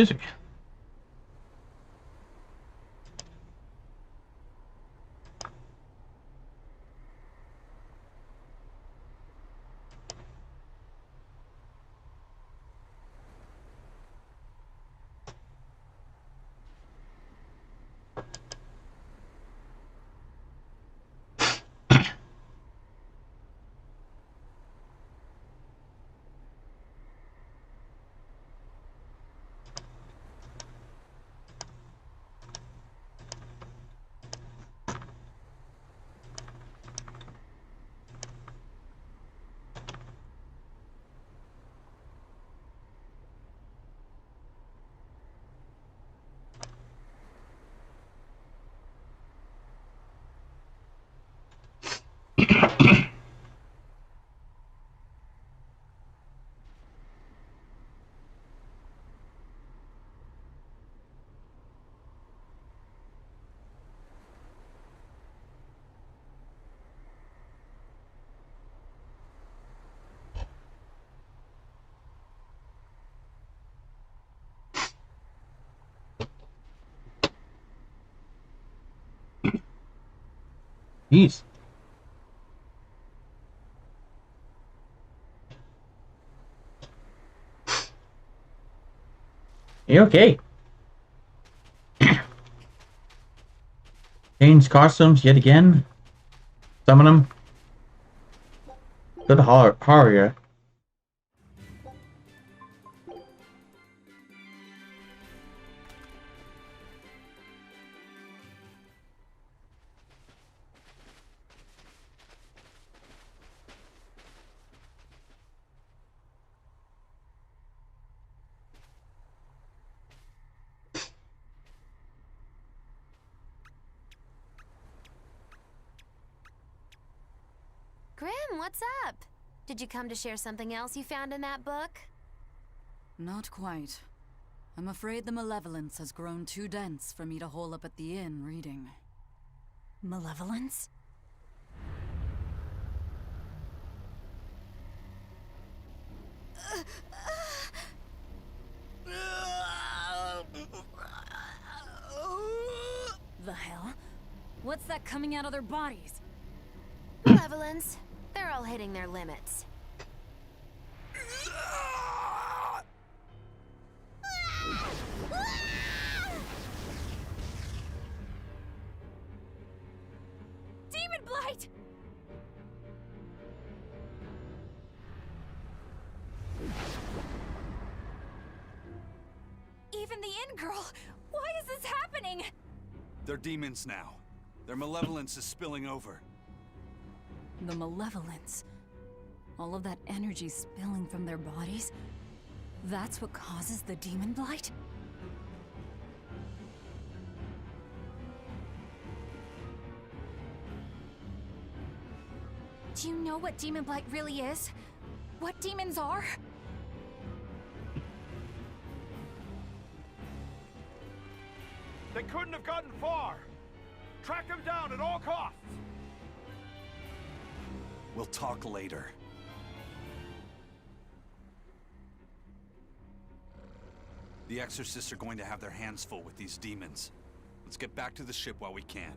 Excuse me. Jeez. You okay? Change costumes yet again? Summon them? Good horror. Grim, what's up? Did you come to share something else you found in that book? Not quite. I'm afraid the malevolence has grown too dense for me to hole up at the inn reading. Malevolence? The hell? What's that coming out of their bodies? Malevolence. They're all hitting their limits. Demon Blight! Even the inn girl! Why is this happening? They're demons now. Their malevolence is spilling over. The malevolence. All of that energy spilling from their bodies? That's what causes the demon blight? Do you know what demon blight really is? What demons are? They couldn't have gotten far. Track them down at all costs. We'll talk later. The exorcists are going to have their hands full with these demons. Let's get back to the ship while we can.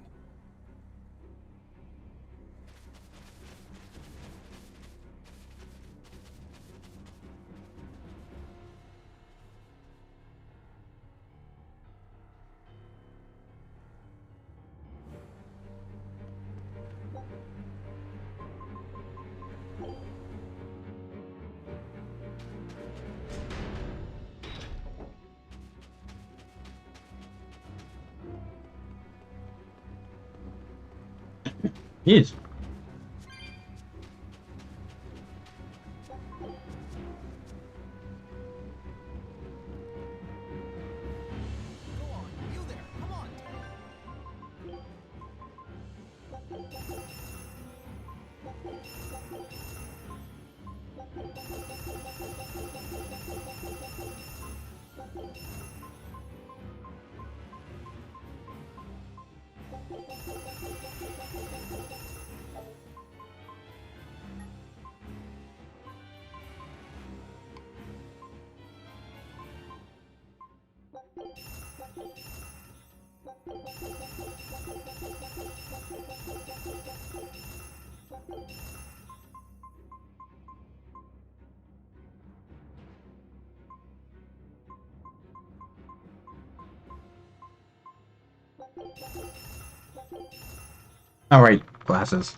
Jeez. Alright, glasses.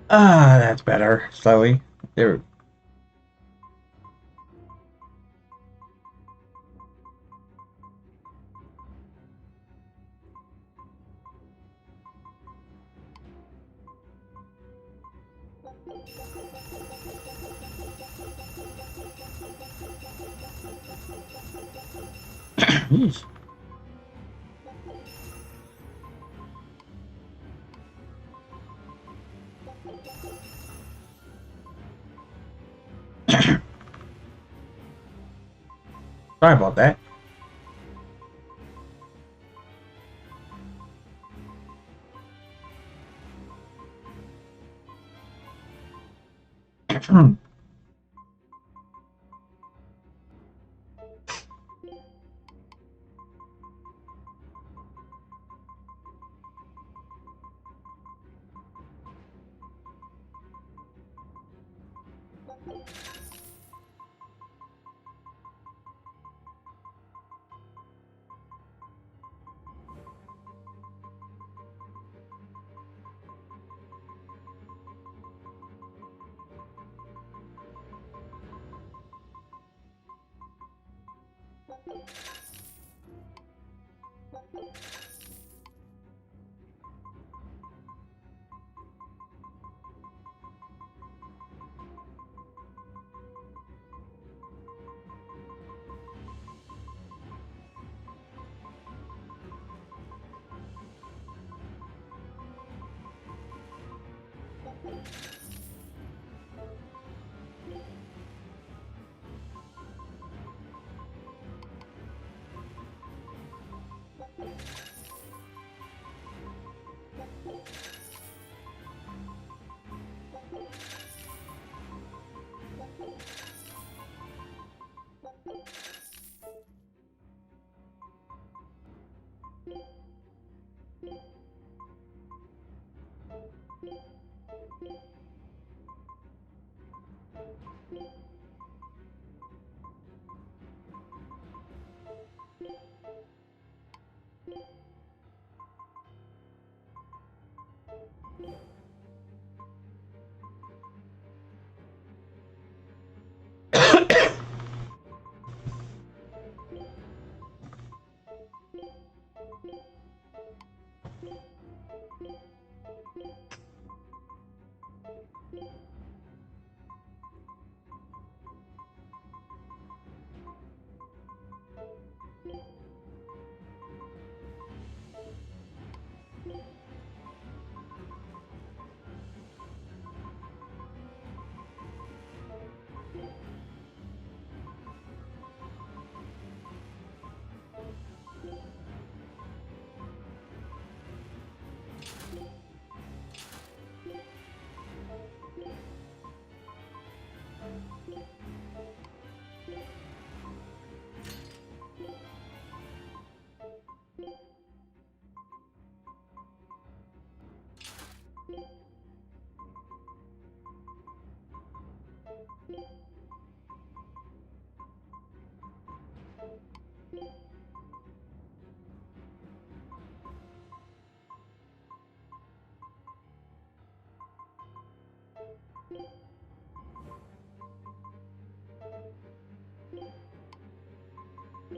Ah, that's better. Slowly. There. Jeez. Sorry about that.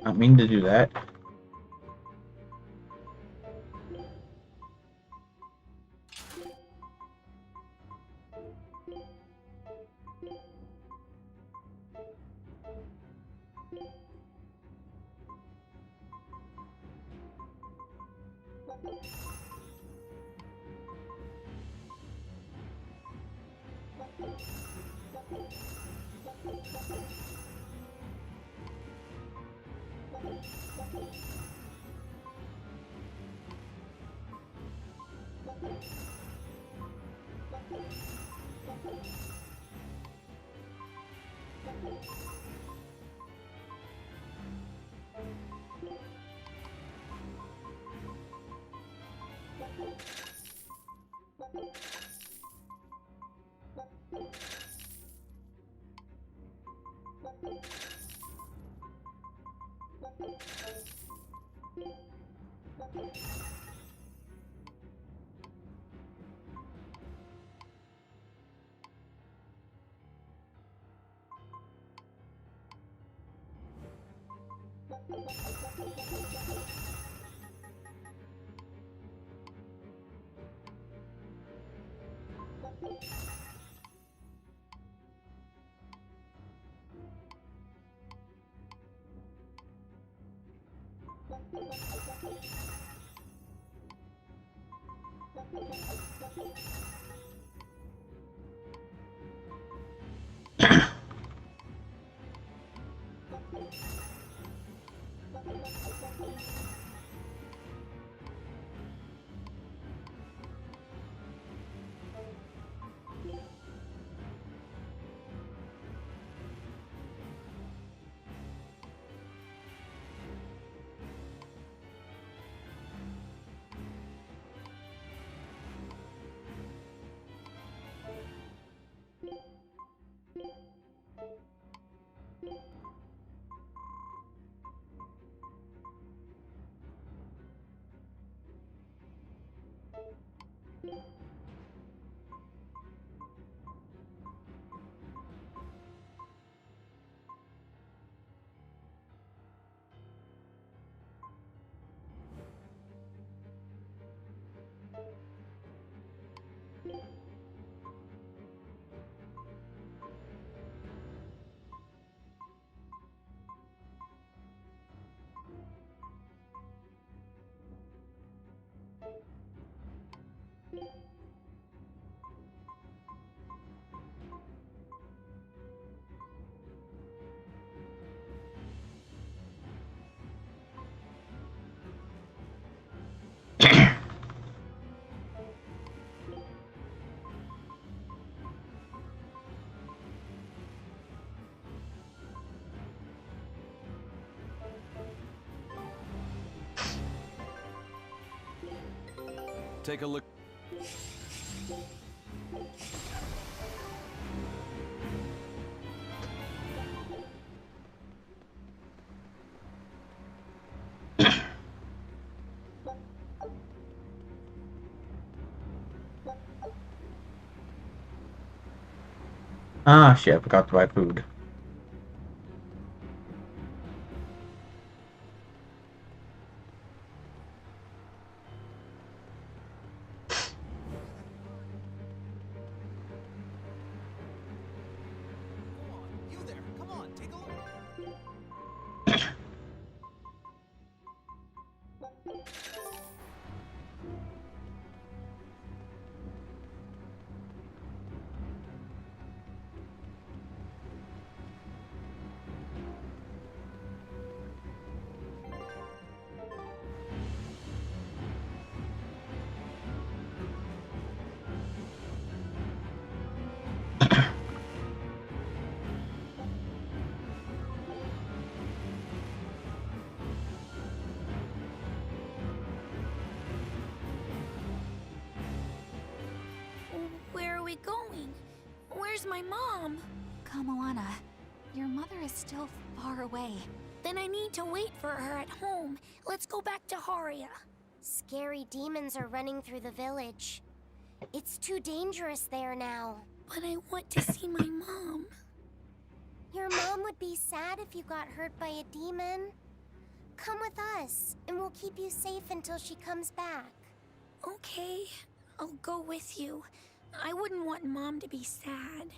I mean to do that. Take a look. Ah, shit, I forgot to buy food. You there? Come on, take a look. Where are we going? Where's my mom? Kamoana, your mother is still far away. Then I need to wait for her at home. Let's go back to Haria. Scary demons are running through the village. It's too dangerous there now. But I want to see my mom. Your mom would be sad if you got hurt by a demon. Come with us, and we'll keep you safe until she comes back. Okay, I'll go with you. I wouldn't want Mom to be sad.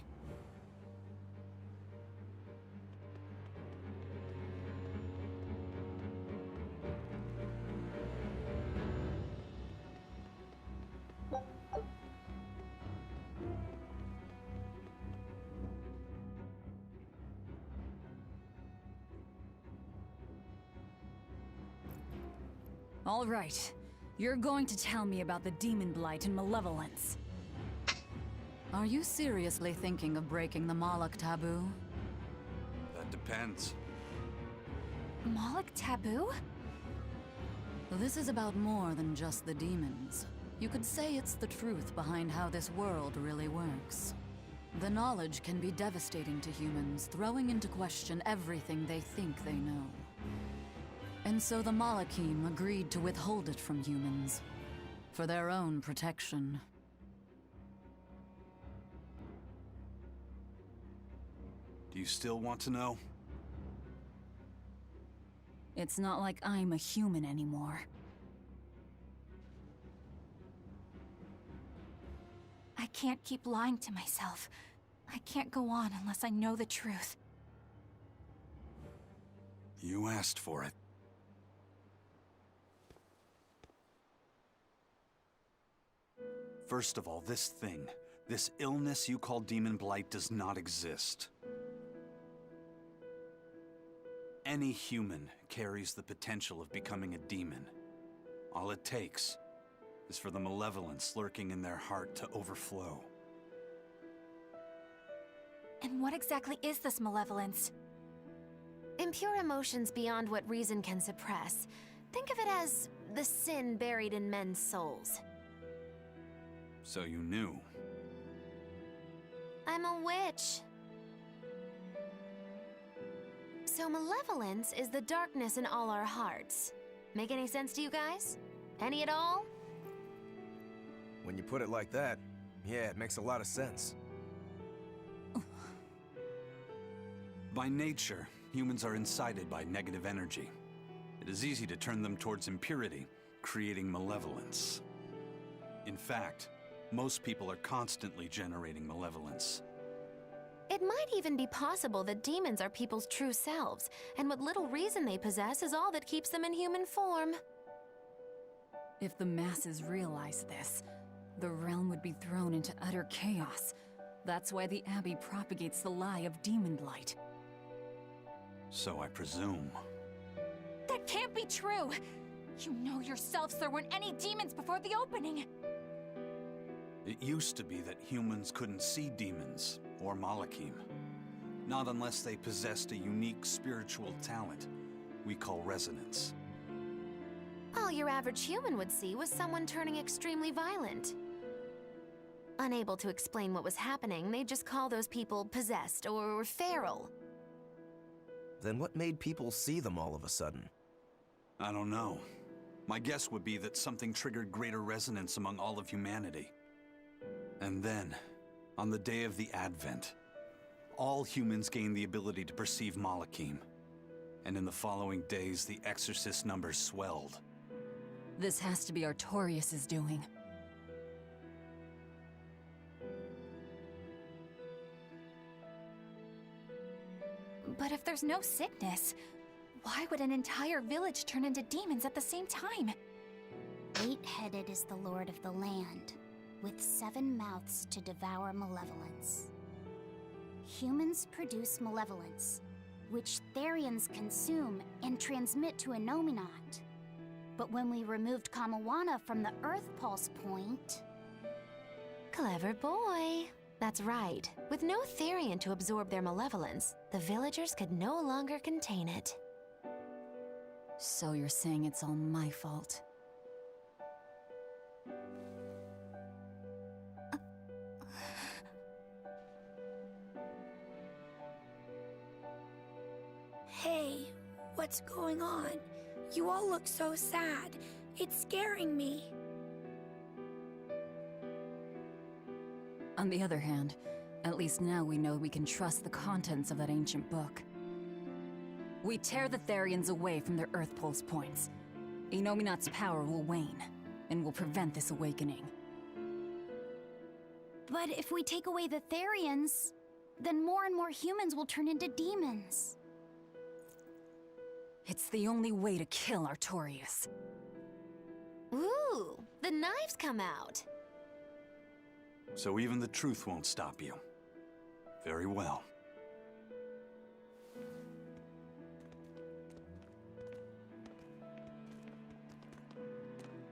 All right. You're going to tell me about the demon blight and malevolence. Are you seriously thinking of breaking the Moloch taboo? That depends. Moloch taboo? This is about more than just the demons. You could say it's the truth behind how this world really works. The knowledge can be devastating to humans, throwing into question everything they think they know. And so the Malachim agreed to withhold it from humans, for their own protection. Do you still want to know? It's not like I'm a human anymore. I can't keep lying to myself. I can't go on unless I know the truth. You asked for it. First of all, this illness you call Demon Blight does not exist. Any human carries the potential of becoming a demon. All it takes is for the malevolence lurking in their heart to overflow. And what exactly is this malevolence? Impure emotions beyond what reason can suppress. Think of it as the sin buried in men's souls. So you knew. I'm a witch. So malevolence is the darkness in all our hearts. Make any sense to you guys? Any at all? When you put it like that, yeah, it makes a lot of sense. By nature, humans are incited by negative energy. It is easy to turn them towards impurity, creating malevolence. In fact, most people are constantly generating malevolence. It might even be possible that demons are people's true selves, and what little reason they possess is all that keeps them in human form. If the masses realize this, the realm would be thrown into utter chaos. That's why the Abbey propagates the lie of demon blight. So I presume. That can't be true! You know yourselves there weren't any demons before the opening! It used to be that humans couldn't see demons, or Malachim. Not unless they possessed a unique spiritual talent we call resonance. All your average human would see was someone turning extremely violent. Unable to explain what was happening, they'd just call those people possessed or feral. Then what made people see them all of a sudden? I don't know. My guess would be that something triggered greater resonance among all of humanity. And then, on the day of the Advent, all humans gained the ability to perceive Malachim. And in the following days, the exorcist numbers swelled. This has to be Artorius' doing. But if there's no sickness, why would an entire village turn into demons at the same time? 8-headed is the lord of the land, with 7 mouths to devour malevolence. Humans produce malevolence, which Therians consume and transmit to Innominat. But when we removed Kamawana from the Earth Pulse point... Clever boy. That's right. With no Therian to absorb their malevolence, the villagers could no longer contain it. So you're saying it's all my fault? Hey, what's going on? You all look so sad. It's scaring me. On the other hand, at least now we know we can trust the contents of that ancient book. We tear the Therians away from their Earth Pulse points. Innominat's power will wane, and will prevent this awakening. But if we take away the Therians, then more and more humans will turn into demons. It's the only way to kill Artorius. Ooh, the knives come out. So even the truth won't stop you. Very well.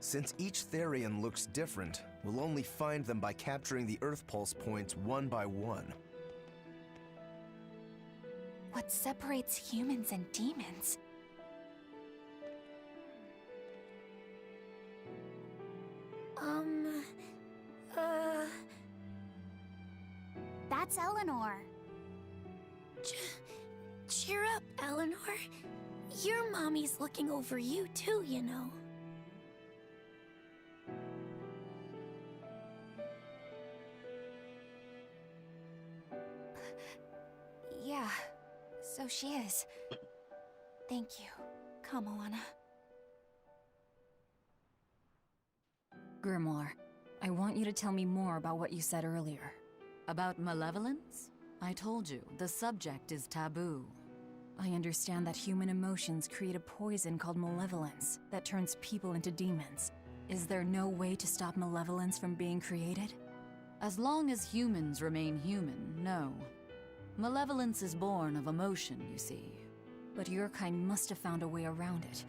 Since each Therian looks different, we'll only find them by capturing the Earth Pulse points one by one. What separates humans and demons? That's Eleanor. Cheer up, Eleanor. Your mommy's looking over you too, you know. Yeah, so she is. Thank you, Kamala. Grimoire, I want you to tell me more about what you said earlier. About malevolence? I told you, the subject is taboo. I understand that human emotions create a poison called malevolence that turns people into demons. Is there no way to stop malevolence from being created? As long as humans remain human, no. Malevolence is born of emotion, you see. But your kind must have found a way around it.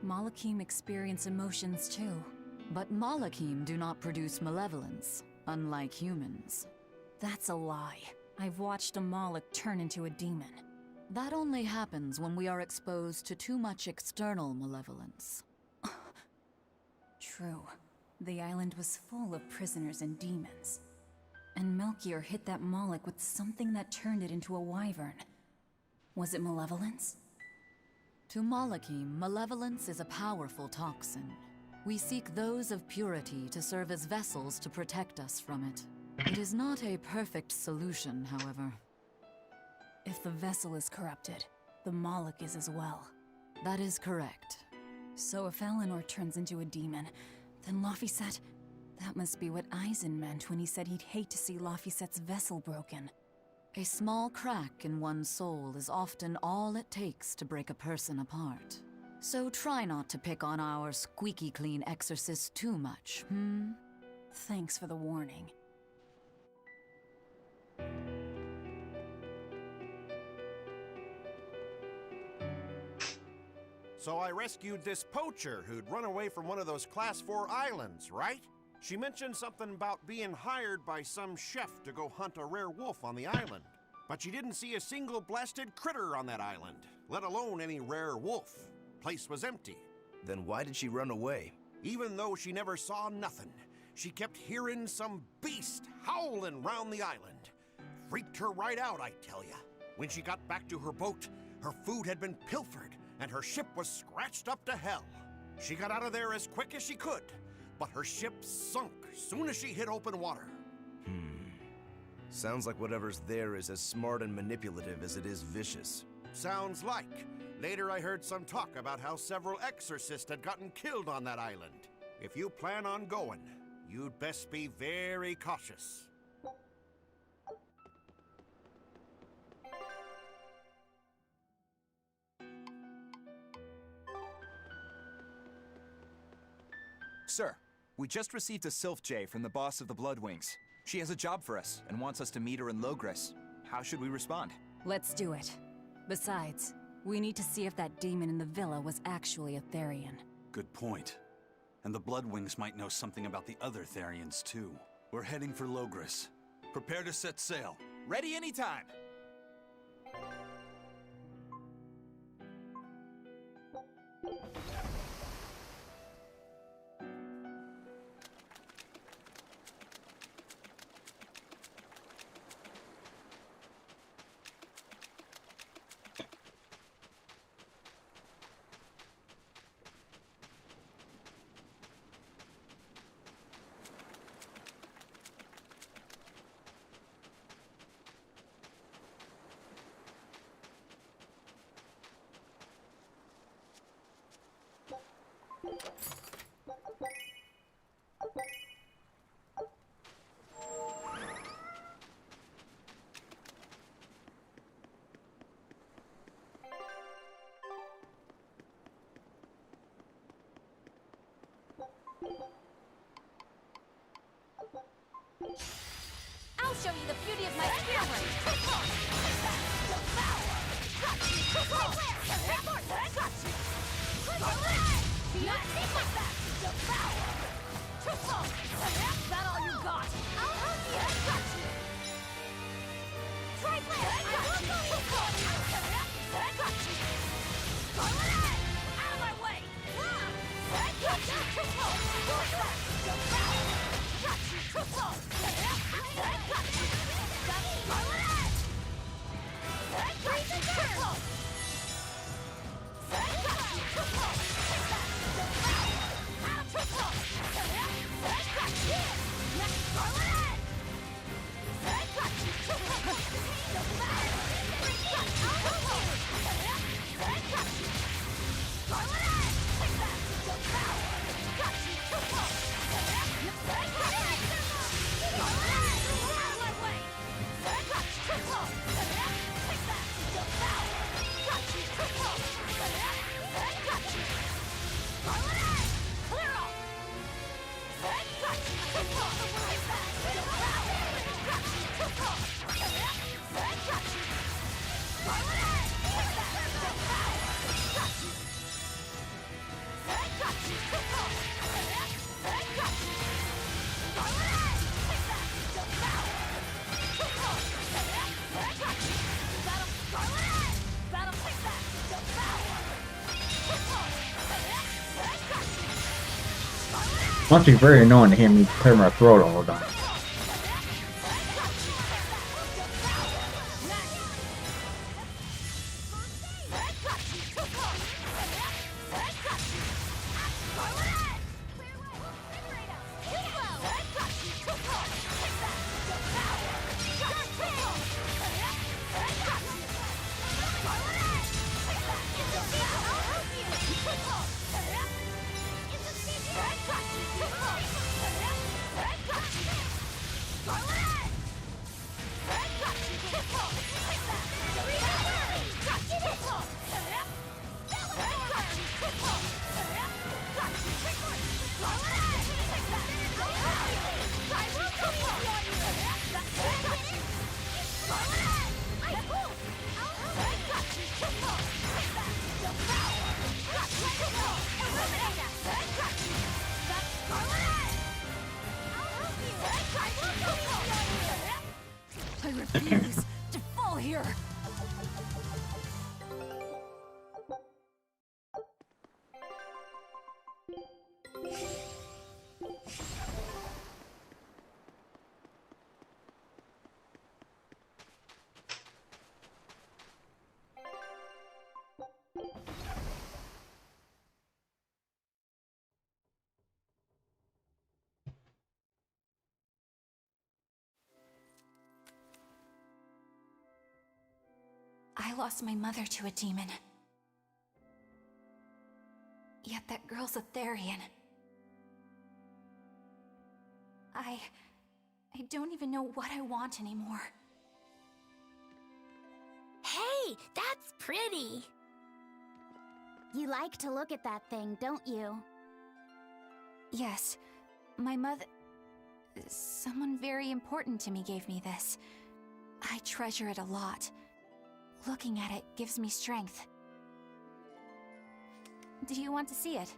Malakim experience emotions too. But Malakim do not produce malevolence, unlike humans. That's a lie. I've watched a Malak turn into a demon. That only happens when we are exposed to too much external malevolence. True. The island was full of prisoners and demons. And Melchior hit that Malak with something that turned it into a wyvern. Was it malevolence? To Malakim, malevolence is a powerful toxin. We seek those of purity to serve as vessels to protect us from it. It is not a perfect solution, however. If the vessel is corrupted, the Malak is as well. That is correct. So if Eleanor turns into a demon, then Laphicet... That must be what Eisen meant when he said he'd hate to see Laphicet's vessel broken. A small crack in one's soul is often all it takes to break a person apart. So try not to pick on our squeaky clean exorcist too much, hmm? Thanks for the warning. So I rescued this poacher who'd run away from one of those Class 4 islands, right? She mentioned something about being hired by some chef to go hunt a rare wolf on the island. But she didn't see a single blasted critter on that island, let alone any rare wolf. Place was empty. Then why did she run away? Even though she never saw nothing, she kept hearing some beast howling round the island. Freaked her right out, I tell ya. When she got back to her boat, her food had been pilfered and her ship was scratched up to hell. She got out of there as quick as she could, but her ship sunk soon as she hit open water. Sounds like whatever's there is as smart and manipulative as it is vicious. Sounds like. Later I heard some talk about how several exorcists had gotten killed on that island. If you plan on going, you'd best be very cautious. Sir, we just received a Sylph J from the boss of the Bloodwings. She has a job for us and wants us to meet her in Logres. How should we respond? Let's do it. Besides, we need to see if that demon in the villa was actually a Therian. Good point. And the Bloodwings might know something about the other Therians, too. We're heading for Logres. Prepare to set sail. Ready anytime! I'll show you the beauty of my camera! Must be very annoying to hear me clear my throat all the time. I refuse to fall here! I lost my mother to a demon. Yet that girl's a Therian. I don't even know what I want anymore. Hey, that's pretty. You like to look at that thing, don't you? Yes, my mother... Someone very important to me gave me this. I treasure it a lot. Looking at it gives me strength. Do you want to see it?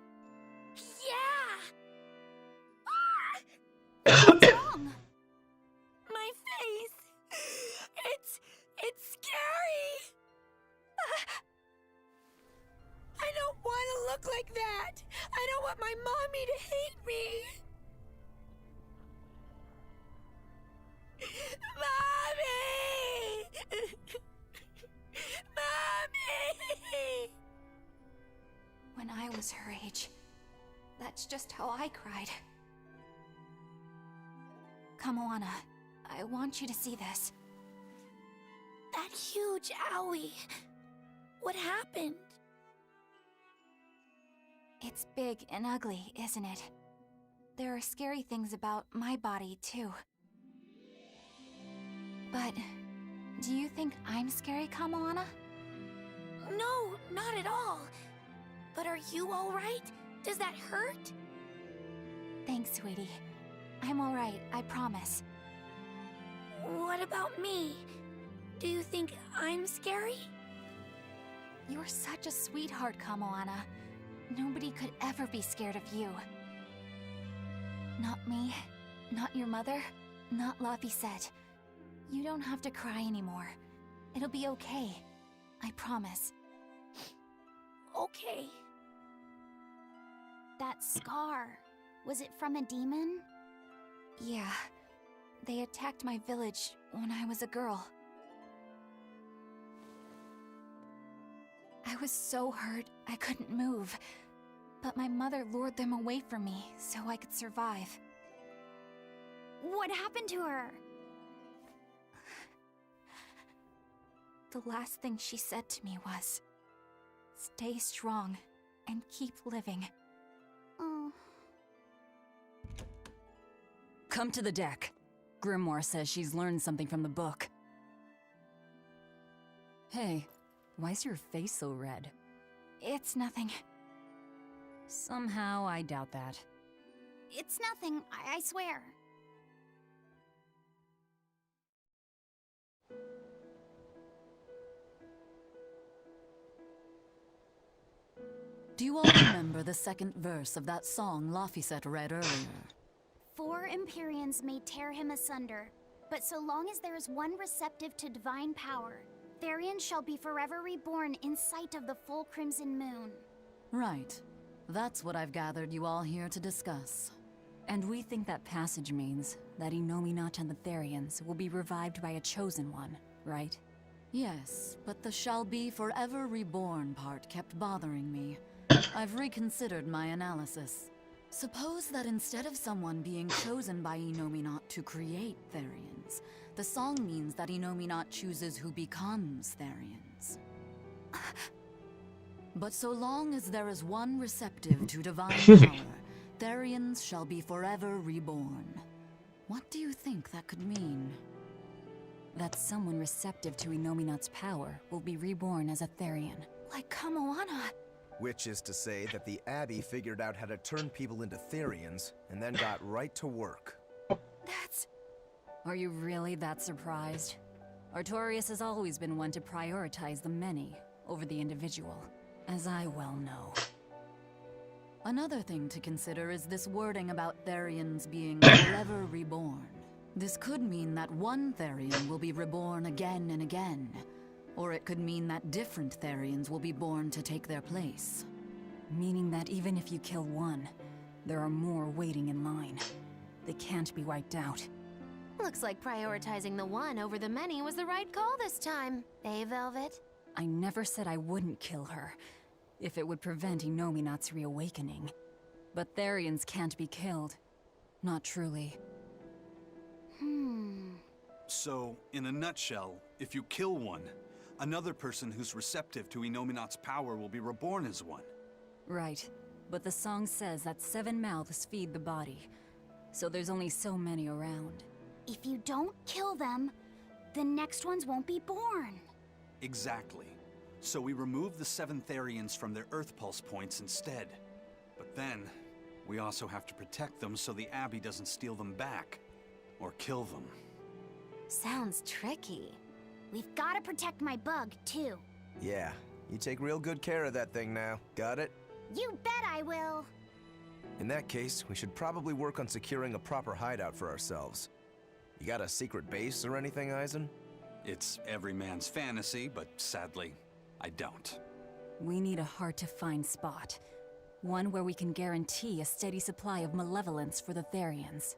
Yeah! What's wrong? My face! It's scary! I don't want to look like that! I don't want my mommy to hate me! Mommy! Mommy! When I was her age, that's just how I cried. Come, Moana. I want you to see this. That huge owie. What happened? It's big and ugly, isn't it? There are scary things about my body, too. But do you think I'm scary, Kamoana? No, not at all. But are you all right? Does that hurt? Thanks, sweetie. I'm all right, I promise. What about me? Do you think I'm scary? You're such a sweetheart, Kamoana. Nobody could ever be scared of you. Not me, not your mother, not Laphicet. You don't have to cry anymore. It'll be okay. I promise. Okay. That scar. Was it from a demon? Yeah. They attacked my village when I was a girl. I was so hurt I couldn't move. But my mother lured them away from me so I could survive. What happened to her? The last thing she said to me was, "Stay strong and keep living." Oh. Come to the deck. Grimoire says she's learned something from the book. Hey, why's your face so red? It's nothing. Somehow, I doubt that. It's nothing, I swear. Do you all remember the second verse of that song Laphicet read earlier? 4 Empyreans may tear him asunder, but so long as there is one receptive to divine power, Therian shall be forever reborn in sight of the full crimson moon. Right. That's what I've gathered you all here to discuss. And we think that passage means that Innominat and the Therians will be revived by a chosen one, right? Yes, but the shall be forever reborn part kept bothering me. I've reconsidered my analysis. Suppose that instead of someone being chosen by Innominat to create Therians, the song means that Innominat chooses who becomes Therians. But so long as there is one receptive to divine power, Therians shall be forever reborn. What do you think that could mean? That someone receptive to Innominat's power will be reborn as a Therian. Like Kamoana. Which is to say that the Abbey figured out how to turn people into Therians, and then got right to work. That's... Are you really that surprised? Artorias has always been one to prioritize the many over the individual, as I well know. Another thing to consider is this wording about Therians being forever reborn. This could mean that one Therian will be reborn again and again, or it could mean that different Therians will be born to take their place. Meaning that even if you kill one, there are more waiting in line. They can't be wiped out. Looks like prioritizing the one over the many was the right call this time. Eh, Velvet? I never said I wouldn't kill her, if it would prevent Innominat's reawakening. But Therians can't be killed. Not truly. So, in a nutshell, if you kill one, another person who's receptive to Innominat's power will be reborn as one. Right. But the song says that 7 mouths feed the body, so there's only so many around. If you don't kill them, the next ones won't be born. Exactly. So we remove the 7 Therians from their Earth Pulse points instead. But then, we also have to protect them so the Abbey doesn't steal them back. Or kill them. Sounds tricky. We've got to protect my bug, too. Yeah, you take real good care of that thing now. Got it? You bet I will. In that case, we should probably work on securing a proper hideout for ourselves. You got a secret base or anything, Eisen? It's every man's fantasy, but sadly, I don't. We need a hard-to-find spot. One where we can guarantee a steady supply of malevolence for the Therians.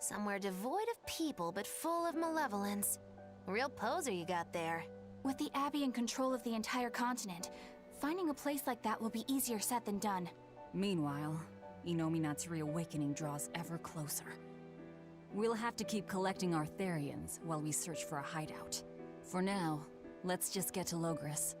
Somewhere devoid of people but full of malevolence. Real poser you got there. With the Abbey in control of the entire continent, finding a place like that will be easier said than done. Meanwhile, Innominat's reawakening draws ever closer. We'll have to keep collecting our Therians while we search for a hideout. For now, let's just get to Logris.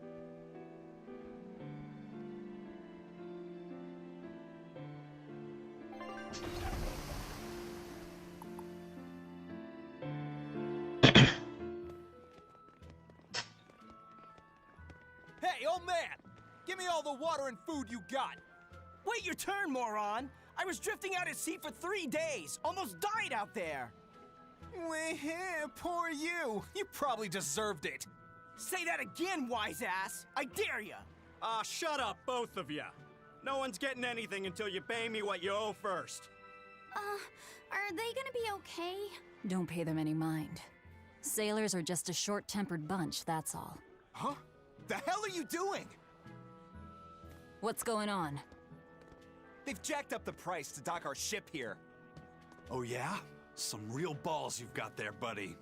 Hey, old man! Give me all the water and food you got! Wait your turn, moron! I was drifting out at sea for 3 days! Almost died out there! Poor you! You probably deserved it! Say that again, wise ass! I dare ya! Shut up, both of you! No one's getting anything until you pay me what you owe first. Are they gonna be okay? Don't pay them any mind. Sailors are just a short-tempered bunch, that's all. Huh? The hell are you doing? What's going on? They've jacked up the price to dock our ship here. Oh yeah? Some real balls you've got there, buddy.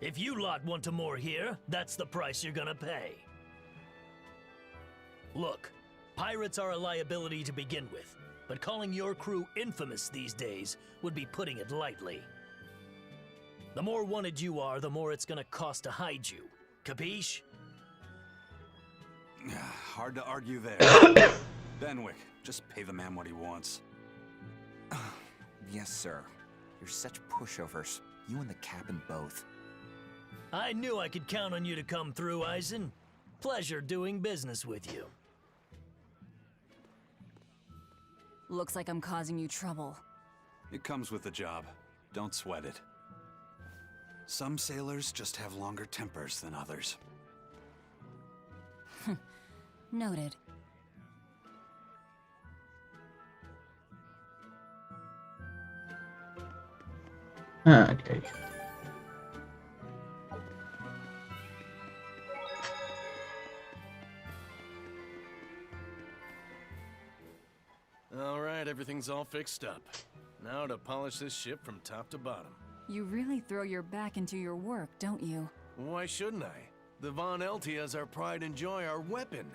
If you lot want to moor here, that's the price you're gonna pay. Look, pirates are a liability to begin with, but calling your crew infamous these days would be putting it lightly. The more wanted you are, the more it's gonna cost to hide you. Capiche? Hard to argue there. Benwick, just pay the man what he wants. Yes, sir. You're such pushovers. You and the captain both. I knew I could count on you to come through, Eisen. Pleasure doing business with you. Looks like I'm causing you trouble. It comes with the job. Don't sweat it. Some sailors just have longer tempers than others. Noted. Okay. Alright, everything's all fixed up. Now to polish this ship from top to bottom. You really throw your back into your work, don't you? Why shouldn't I? The Von Eltia's our pride and joy, our weapon.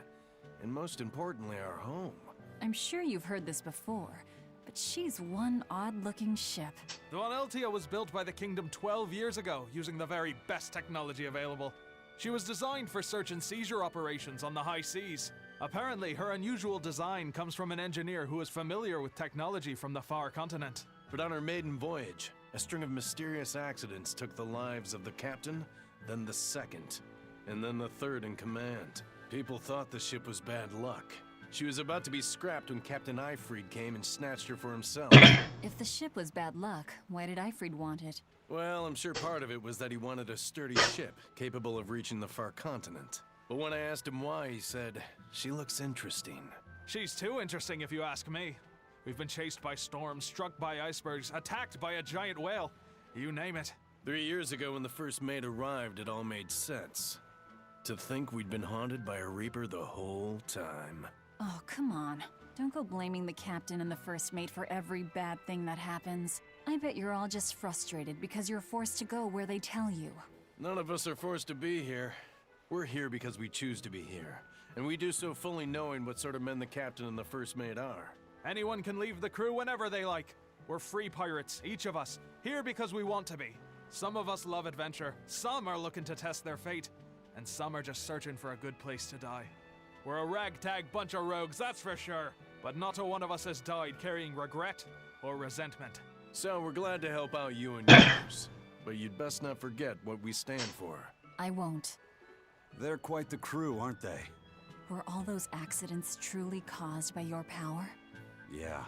And most importantly, our home. I'm sure you've heard this before, but she's one odd-looking ship. The Von Eltia was built by the Kingdom 12 years ago, using the very best technology available. She was designed for search and seizure operations on the high seas. Apparently, her unusual design comes from an engineer who is familiar with technology from the far continent. But on her maiden voyage, a string of mysterious accidents took the lives of the captain, then the second, and then the third in command. People thought the ship was bad luck. She was about to be scrapped when Captain Eyfried came and snatched her for himself. If the ship was bad luck, why did Eyfried want it? Well, I'm sure part of it was that he wanted a sturdy ship, capable of reaching the far continent. But when I asked him why, he said, "She looks interesting." She's too interesting if you ask me. We've been chased by storms, struck by icebergs, attacked by a giant whale. You name it. 3 years ago when the first mate arrived, it all made sense. To think we'd been haunted by a Reaper the whole time. Oh, come on. Don't go blaming the captain and the first mate for every bad thing that happens. I bet you're all just frustrated because you're forced to go where they tell you. None of us are forced to be here. We're here because we choose to be here. And we do so fully knowing what sort of men the captain and the first mate are. Anyone can leave the crew whenever they like. We're free pirates, each of us, here because we want to be. Some of us love adventure, some are looking to test their fate, and some are just searching for a good place to die. We're a ragtag bunch of rogues, that's for sure. But not a one of us has died carrying regret or resentment. So we're glad to help out you and yours. But you'd best not forget what we stand for. I won't. They're quite the crew, aren't they? Were all those accidents truly caused by your power? Yeah.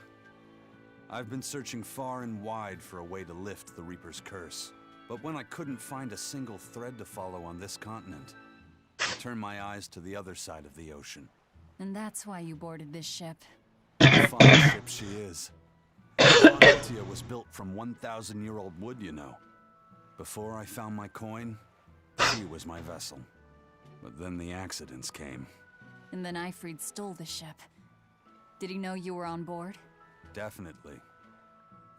I've been searching far and wide for a way to lift the Reaper's curse. But when I couldn't find a single thread to follow on this continent, I turned my eyes to the other side of the ocean. And that's why you boarded this ship. A fine ship she is. Altia was built from 1,000-year-old wood, you know. Before I found my coin, she was my vessel. But then the accidents came. And then Eyfried stole the ship. Did he know you were on board? Definitely.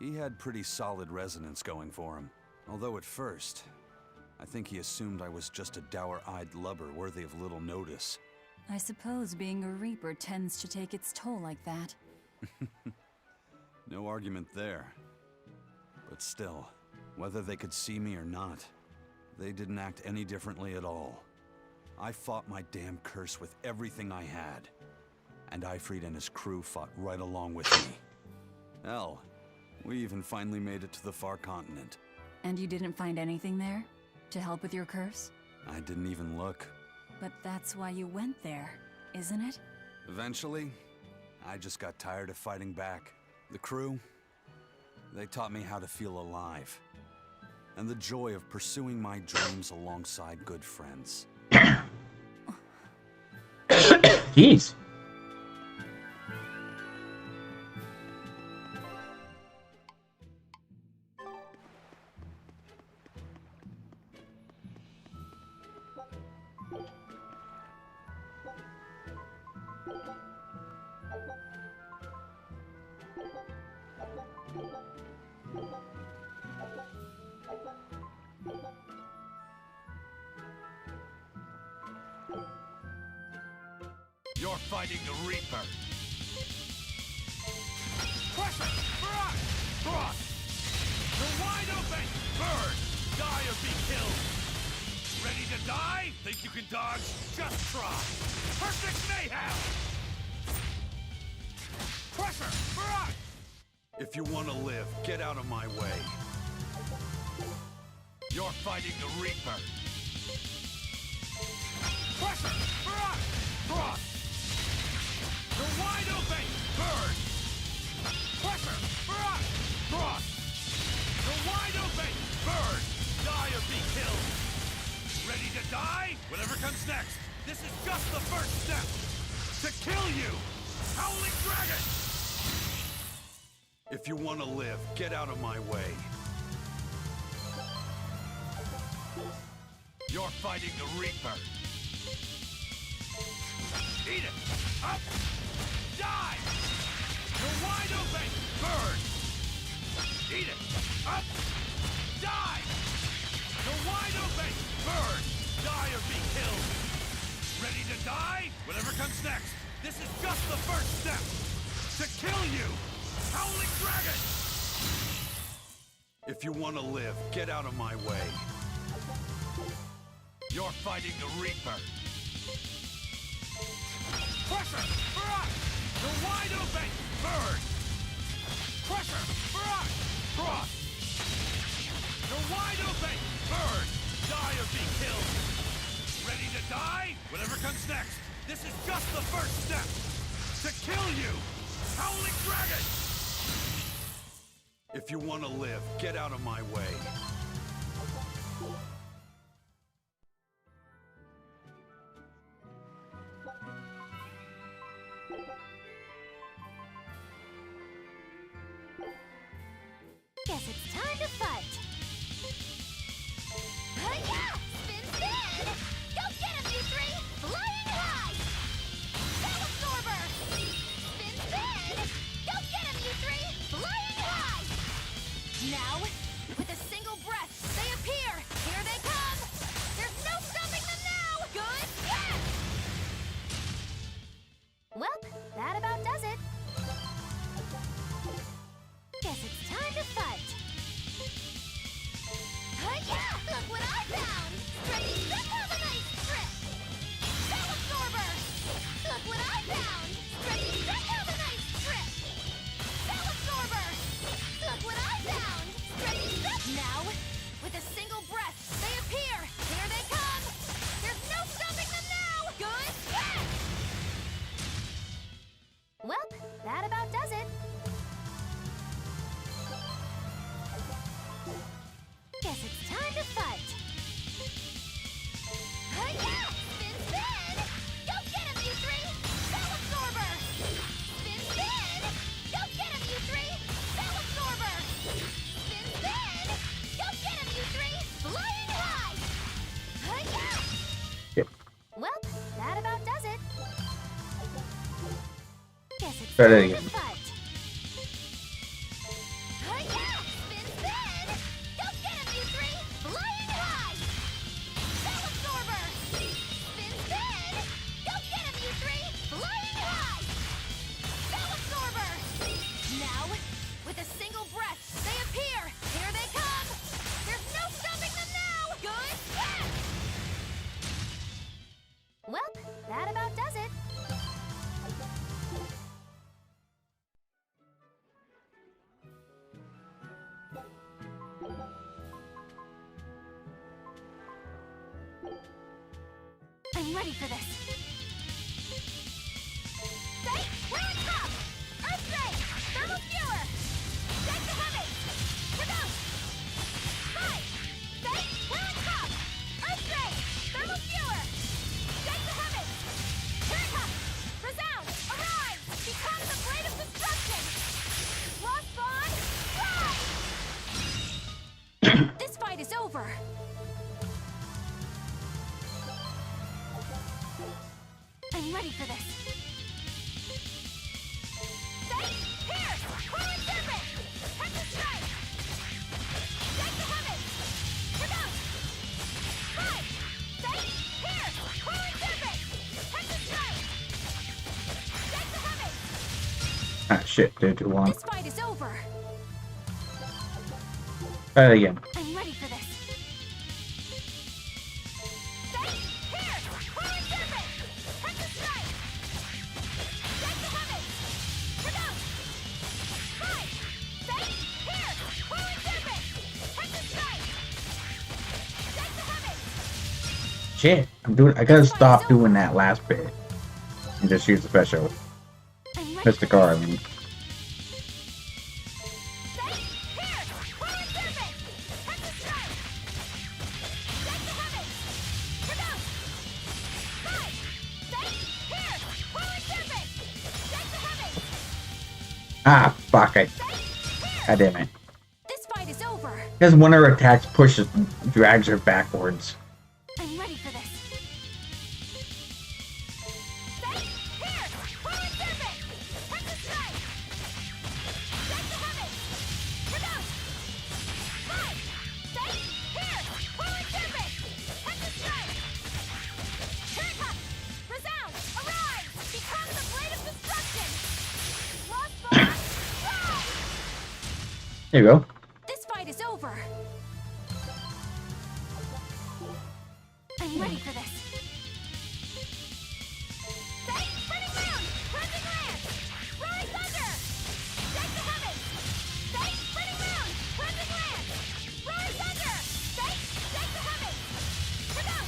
He had pretty solid resonance going for him. Although at first, I think he assumed I was just a dour-eyed lubber worthy of little notice. I suppose being a Reaper tends to take its toll like that. No argument there. But still, whether they could see me or not, they didn't act any differently at all. I fought my damn curse with everything I had. And Eyfried and his crew fought right along with me. Hell, we even finally made it to the far continent. And you didn't find anything there? To help with your curse? I didn't even look. But that's why you went there, isn't it? Eventually, I just got tired of fighting back. The crew, they taught me how to feel alive. And the joy of pursuing my dreams alongside good friends. Jeez. You're fighting the Reaper. Pressure! Barrage! Cross! You're wide open! Burn! Die or be killed! Ready to die? Think you can dodge? Just try! Perfect mayhem! Pressure! Barrage! If you want to live, get out of my way. You're fighting the Reaper. Pressure! Barrage! Cross! You're wide open! Burn! Pressure! Barrage! Cross! You're wide open! Burn! Die or be killed! Ready to die? Whatever comes next. This is just the first step. To kill you! Howling Dragon! If you want to live, get out of my way. You're fighting the Reaper. Eat it! Up! Die! You're wide open! Burn! Eat it! Up! Die! You're wide open! Burn! Die or be killed! Ready to die? Whatever comes next. This is just the first step. To kill you! Howling Dragon! If you want to live, get out of my way. You're fighting the Reaper. Pressure! Barrage! You're wide open! Burn! Pressure! Barrage! Cross! You're wide open! Burn! Die or be killed! Ready to die? Whatever comes next. This is just the first step. To kill you! Howling Dragon! If you want to live, get out of my way. Guess it's time to fight. Hi-ya! Spin, spin! Go get him, you three! Flying high! Bell Absorber! Spin, spin! Go get him, you three! Flying high! Now, with a single breath, they appear! Here they come! There's no stopping them now! Good catch! Well, that about does it. Guess it's time to fight. Hi-ya! Look what I found! Stretchy Stick has a nice trip! Bell Absorber! Look what I found! Stretchy Stick has a nice trip! Bell Absorber! Look what I found! Stretchy Stick! Now, with a single breath, they appear! Here they come! There's no stopping them now! Good catch! Well, that about does it. Guess it's time to fight. Hi-ya! Spin, spin! Go get him, you three! Bell Absorber! Spin, spin! Go get him, you three! Bell Absorber! Spin, spin! Go get him, you three! Flying high! Hi-ya! Yep. Well, that about does it. Guess it's Try that time to again. fight. Hi-ya! Spin, spin! Go get him, you three! Flying high! Bell Absorber! Spin, spin! Go get him, you three! Flying high! Bell Absorber! Now, with a single breath, they appear! Here they come! There's no stopping them now! Good catch! Well, that about does it. I'm ready for this. Say, Clear and Top! Earthray! Thermal Skewer! Take the heavy! Rebound! Fight! Say, Clear and Top! Earthray! Thermal Skewer! Take the heavy! Turret Huck! Resound! Arise! Become the blade of destruction! Lost Bond! Rise! This fight is over! I'm ready for this. Say, Pierce! Coiled Serpent! Pencil Strike! Take the heavens! Rebound! Fight! Say, Pierce! Coiled Serpent! Pencil Strike! Ah, shit, 3, 2, 1. This fight is over. Try it again. I'm ready for this. Stay here! Holy serpent! Head to strike! Take the heaven! We're down! Fight! Stay here! Holy serpent! Head to strike! Take the heaven! Shit, I gotta stop doing that last bit and just use the special. Mr. Car, I mean. Ah, fuck it. God damn it. This fight is over. Because one of her attacks drags her backwards. I'm ready for this. Stay here! Holy serpent! Head to strike! Take the heaven! We're down! Fight! Stay here! Holy serpent! Head to strike! Turret cup! Resound! Arise! Become the blade of destruction! Lost ball! There you go. This fight is over. I'm ready for this. Stay! Burning round! Cleansing land! Roaring thunder! Take the heavens! Stay! Burning round! Cleansing land! Roaring thunder! Stay! Take the heavens! We're down!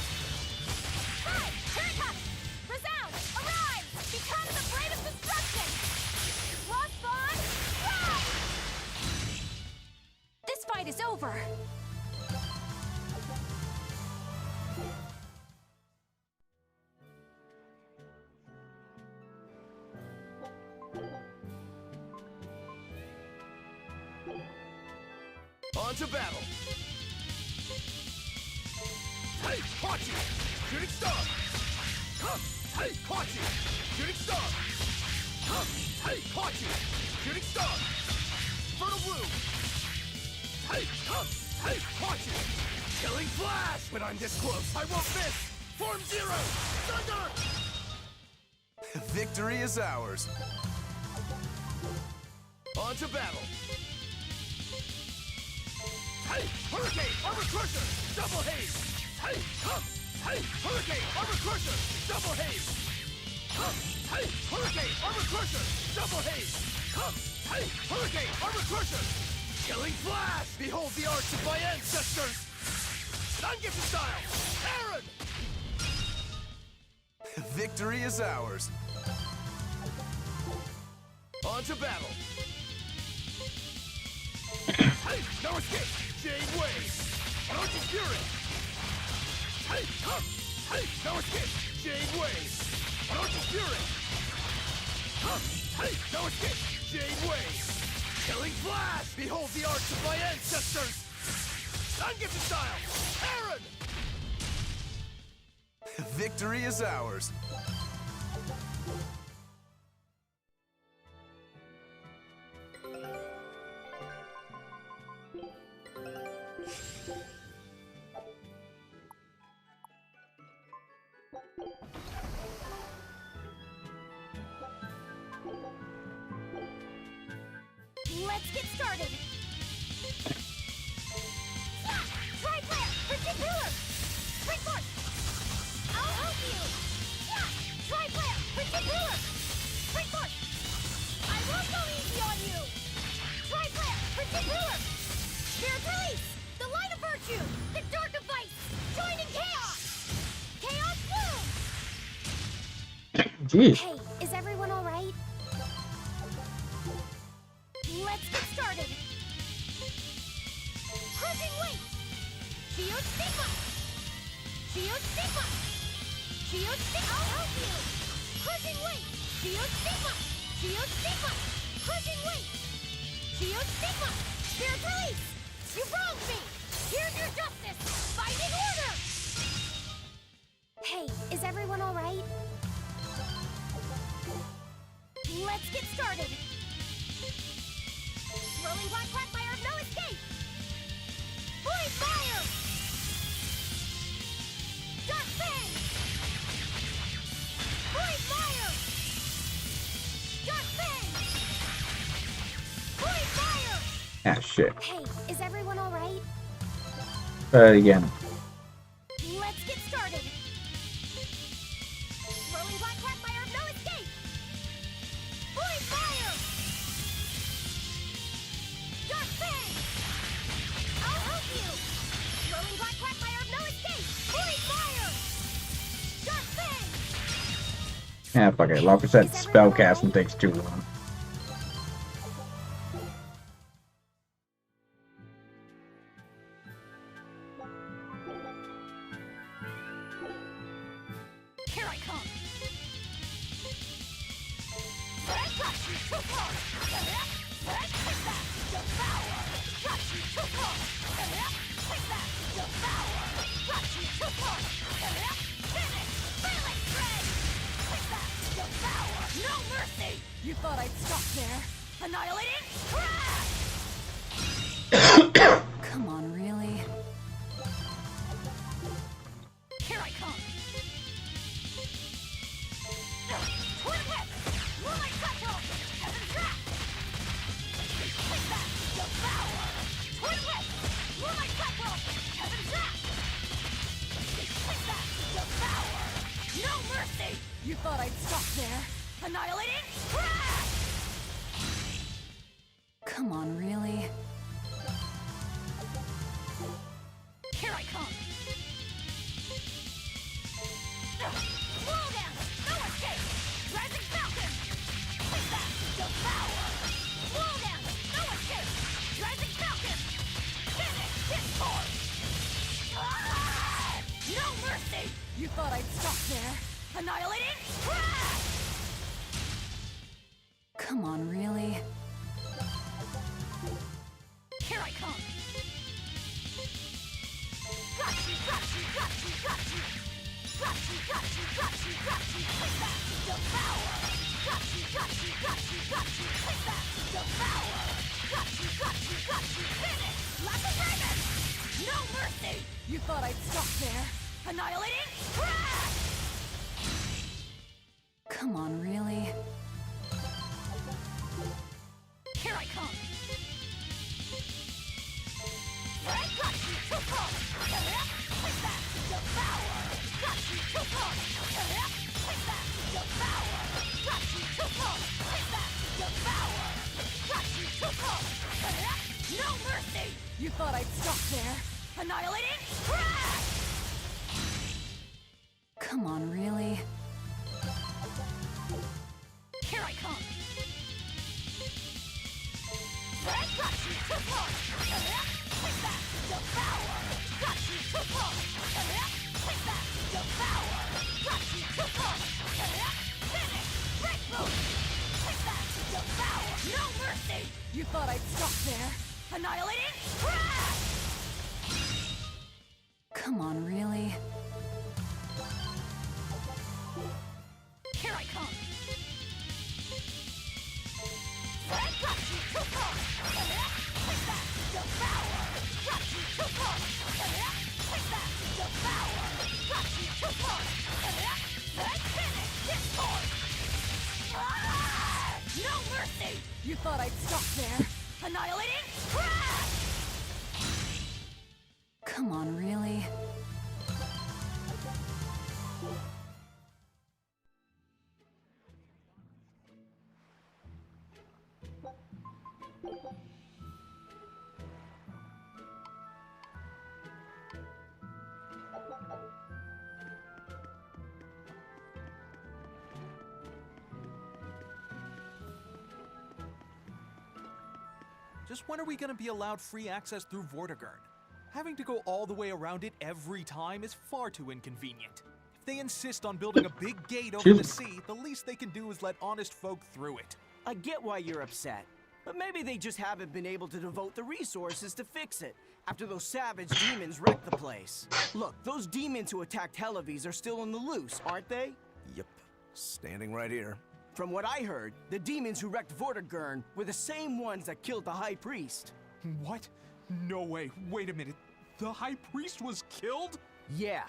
Fight! Turret cup! Resound! Arise! Become the blade of destruction! Lost spawn! Rise! This fight is over. On to battle! Hey, caught you! Shooting star! Hey, caught you! Shooting star! Hey, caught you! Shooting star! Fertile blue! Hey, caught you! Killing flash! When I'm this close, I won't miss! Form zero! Thunder! Victory is ours! On to battle! Hey, hurricane! Armor crusher! Double haze! Hey, hurricane! Armor crusher! Double haze! Hey, hurricane! Armor crusher! Double haze! Hey, hurricane! Armor crusher! Killing flash! Behold the arts of my ancestors! Ungift style! Aaron! Victory is ours! On to battle! Hey, no escape! Jade Wave! Archie's Fury! Hey, no escape! Jade Wave! Archie's Fury! Hey, no escape! Jade Wave! Killing flash! Behold the arts of my ancestors! Ungifted style! Aaron! Victory is ours! Let's get started! Yeah! Tri-flare! Particular! Spring force! I'll help you! Yeah! Tri-flare! Particular! Spring force! I won't go easy on you! Tri-flare! Particular! Spirit release! The light of virtue! The dark of vice! Joining chaos! Chaos bloom! Jeez. Hey, is everyone alright? Let's get started! Crushing weight! Shield stigma! Shield stigma! Shield stigma! I'll help you! Crushing weight! Shield stigma! Shield stigma! Crushing weight! Shield stigma! Spirit release! You wronged me! Here's your justice! Binding order! Hey, is everyone alright? Let's get started! Rolling black quagmire, no escape! Blade fire! Dark fang! Blade fire! Dark fang! Ah, shit. Hey, is everyone alright? Again. Let's get started. Rolling black cat fire, no escape. Void fire. Dark fang. I'll help you. Rolling black cat fire, no escape. Void fire. Dark fang. Yeah, fuck it. Like I said, spell casting takes too long. Here I come. Take that, too far. Take that, devour. Got you too far. Take that, devour. Got you too far. Finish, Phalanx Red. Take that, devour. No mercy. You thought I'd stop there? Annihilating crash. Come on, really? Here I come. Twin whip. Moonlight Central. Heaven trap. Take that, devour. Twin whip. Moonlight Central. Heaven trap. Take that, devour. No mercy. You thought I'd stop there? Annihilating crash. Come on, really? Here I come. Roll down. No escape. Rising Falcon. Take that. Devour. Roll down. No escape. Rising Falcon. Finish this torch. No mercy. You thought I'd stop there? Annihilating crash. Come on, really? Here I come. Got you, got you, got you, got you. Got you, got you, got you, got you. Take that, devour. Got you, got you, got you, got you. Take that, devour. Got you, got you, got you. Finish. Lack of Raven. No mercy. You thought I'd stop there? Annihilating crash. Come on, really? Here I come. I got you too far. Take that, devour. Got you too far. Take that, devour. Got you too far. Take that, devour. Got you too far. No mercy. You thought I'd stop there? Annihilating crash. Come on, really? Here I come. I got you too far. Take that, devour. Got you too far. Take that, devour. Got you too far. Finish, breakthrough. Take that, devour. No mercy. You thought I'd stop there? Annihilating crash. Come on, really? Here I come. I got you too far. Take that, devour. Got you too far. Take that, devour. Got you too far. Finish this torch. No mercy. You thought I'd stop there? Annihilating crash. Come on, really? Just when are we gonna be allowed free access through Vortigern? Having to go all the way around it every time is far too inconvenient. If they insist on building a big gate over the sea, the least they can do is let honest folk through it. I get why you're upset, but maybe they just haven't been able to devote the resources to fix it after those savage demons wrecked the place. Look, those demons who attacked Helavis are still on the loose, aren't they? Yep. Standing right here. From what I heard, the demons who wrecked Vortigern were the same ones that killed the High Priest. What? No way. Wait a minute. The High Priest was killed? Yeah.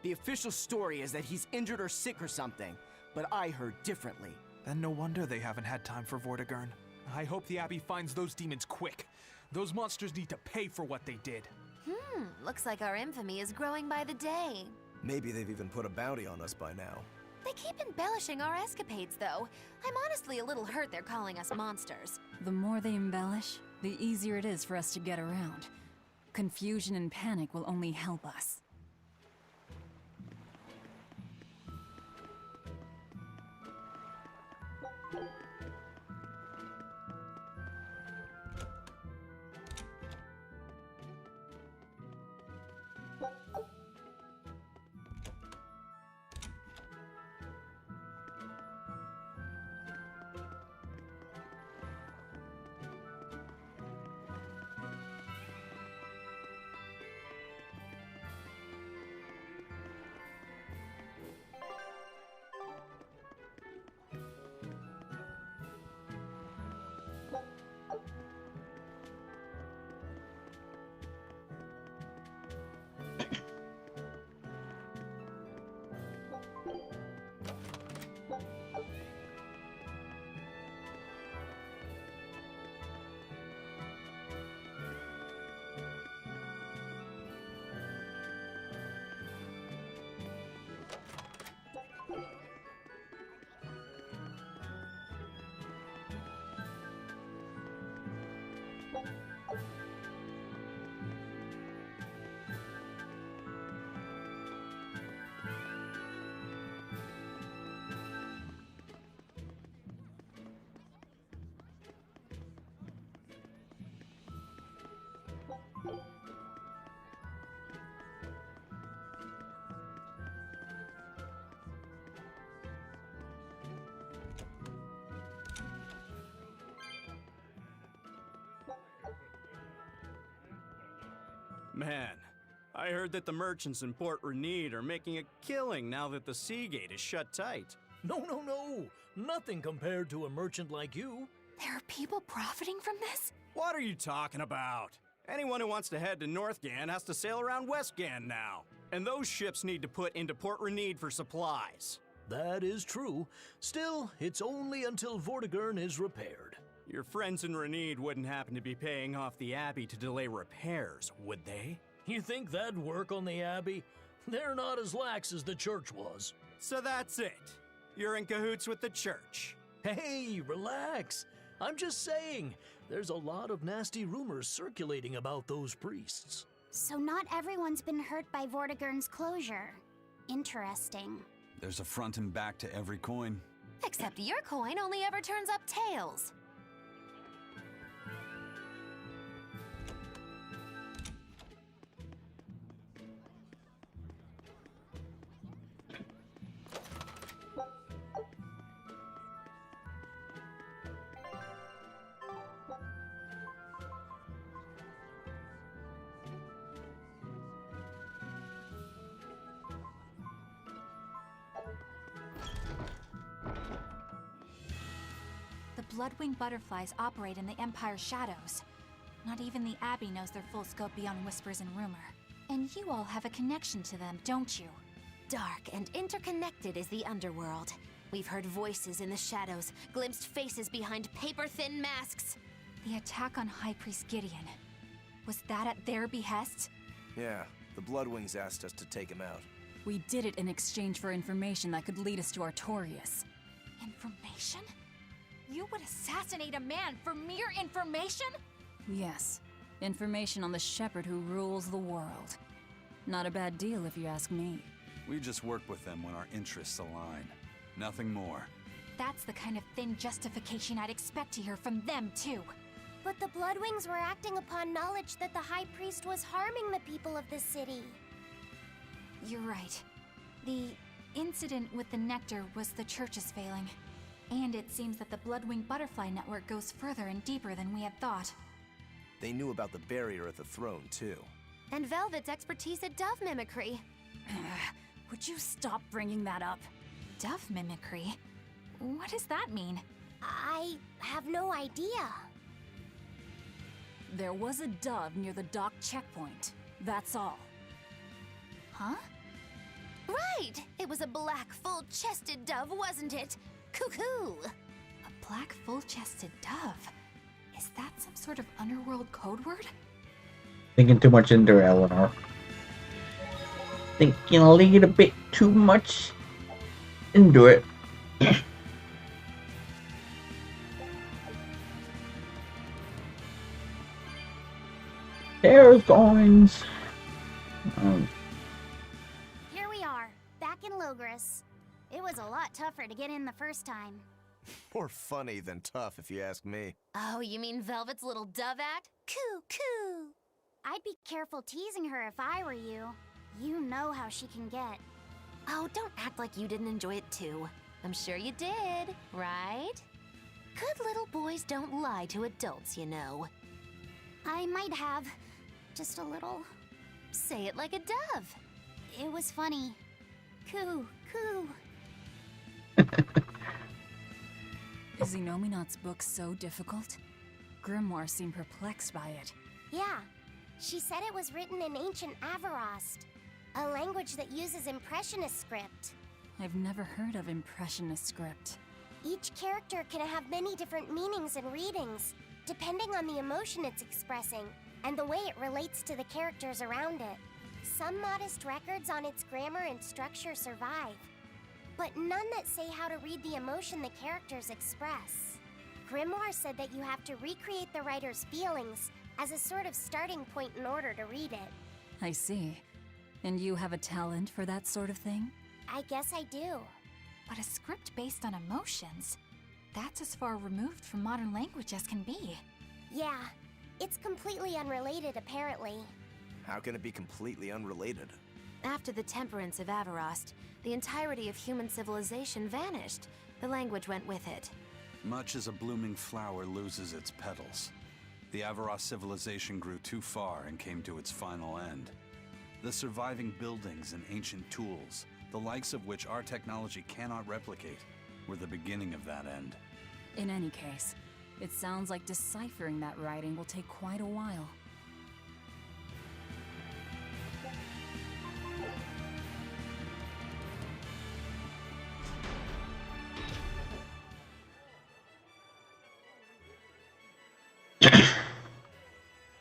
The official story is that he's injured or sick or something, but I heard differently. Then no wonder they haven't had time for Vortigern. I hope the Abbey finds those demons quick. Those monsters need to pay for what they did. Looks like our infamy is growing by the day. Maybe they've even put a bounty on us by now. They keep embellishing our escapades, though. I'm honestly a little hurt they're calling us monsters. The more they embellish, the easier it is for us to get around. Confusion and panic will only help us. Man, I heard that the merchants in Port Renede are making a killing now that the Seagate is shut tight. No, no, no! Nothing compared to a merchant like you. There are people profiting from this? What are you talking about? Anyone who wants to head to North Gan has to sail around West Gan now. And those ships need to put into Port Renede for supplies. That is true. Still, it's only until Vortigern is repaired. Your friends in Renede wouldn't happen to be paying off the Abbey to delay repairs, would they? You think that'd work on the Abbey? They're not as lax as the church was. So that's it. You're in cahoots with the church. Hey, relax. I'm just saying, there's a lot of nasty rumors circulating about those priests. So not everyone's been hurt by Vortigern's closure. Interesting. There's a front and back to every coin. Except your coin only ever turns up tails. The Bloodwing butterflies operate in the Empire's shadows. Not even the Abbey knows their full scope beyond whispers and rumor. And you all have a connection to them, don't you? Dark and interconnected is the underworld. We've heard voices in the shadows, glimpsed faces behind paper-thin masks. The attack on High Priest Gideon. Was that at their behest? Yeah, the Bloodwings asked us to take him out. We did it in exchange for information that could lead us to Artorias. Information? You would assassinate a man for mere information? Yes. Information on the shepherd who rules the world. Not a bad deal if you ask me. We just work with them when our interests align. Nothing more. That's the kind of thin justification I'd expect to hear from them, too. But the Bloodwings were acting upon knowledge that the High Priest was harming the people of the city. You're right. The incident with the nectar was the church's failing. And it seems that the Bloodwing Butterfly Network goes further and deeper than we had thought. They knew about the barrier at the throne, too. And Velvet's expertise at dove mimicry. Would you stop bringing that up? Dove mimicry? What does that mean? I have no idea. There was a dove near the dock checkpoint. That's all. Huh? Right! It was a black, full-chested dove, wasn't it? Cuckoo! A black, full-chested dove? Is that some sort of underworld code word? Thinking too much into it, Eleanor. Thinking a little bit too much into it. There's coins. Here we are, back in Logris. It was a lot tougher to get in the first time. More funny than tough, if you ask me. Oh, you mean Velvet's little dove act? Coo, coo. I'd be careful teasing her if I were you. You know how she can get. Oh, don't act like you didn't enjoy it too. I'm sure you did, right? Good little boys don't lie to adults, you know. I might have. Just a little. Say it like a dove. It was funny. Coo, coo. Is Inominat's book so difficult? Grimoire seemed perplexed by it. Yeah. She said it was written in ancient Avarost, a language that uses Impressionist script. I've never heard of Impressionist script. Each character can have many different meanings and readings, depending on the emotion it's expressing and the way it relates to the characters around it. Some modest records on its grammar and structure survive, but none that say how to read the emotion the characters express. Grimoire said that you have to recreate the writer's feelings as a sort of starting point in order to read it. I see. And you have a talent for that sort of thing? I guess I do. But a script based on emotions? That's as far removed from modern language as can be. Yeah, it's completely unrelated apparently. How can it be completely unrelated? After the temperance of Avarost, the entirety of human civilization vanished. The language went with it. Much as a blooming flower loses its petals, the Avarost civilization grew too far and came to its final end. The surviving buildings and ancient tools, the likes of which our technology cannot replicate, were the beginning of that end. In any case, it sounds like deciphering that writing will take quite a while.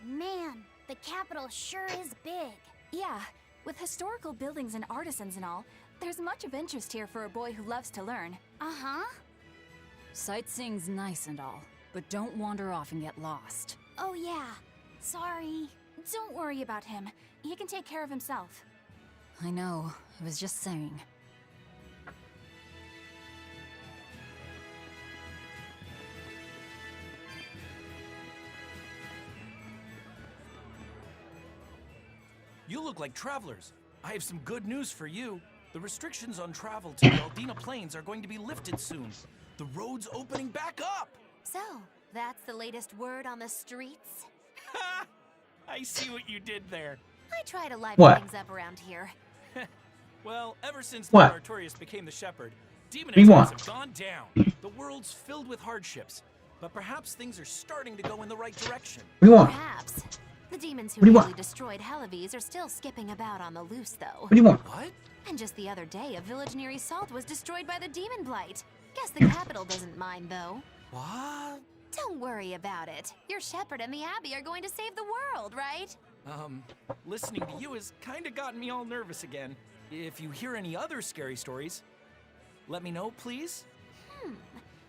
Man, the capital sure is big. Yeah, with historical buildings and artisans and all, there's much of interest here for a boy who loves to learn. Uh-huh. Sightseeing's nice and all, but don't wander off and get lost. Oh yeah, sorry. Don't worry about him. He can take care of himself. I know, I was just saying. You look like travelers. I have some good news for you. The restrictions on travel to the Aldina Plains are going to be lifted soon. The road's opening back up! So, that's the latest word on the streets? Ha! I see what you did there. I try to liven things up around here. Well, ever since What? Artorias became the shepherd, demon We attacks want. have gone down. The world's filled with hardships, but perhaps things are starting to go in the right direction. What do you want? Perhaps. The demons who What do you nearly want? destroyed Helives are still skipping about on the loose, though. What do you want? What? And just the other day, a village near Salt was destroyed by the demon blight. Guess the capital doesn't mind, though. What? Don't worry about it. Your shepherd and the abbey are going to save the world, right? Listening to you has kinda gotten me all nervous again. If you hear any other scary stories, let me know, please.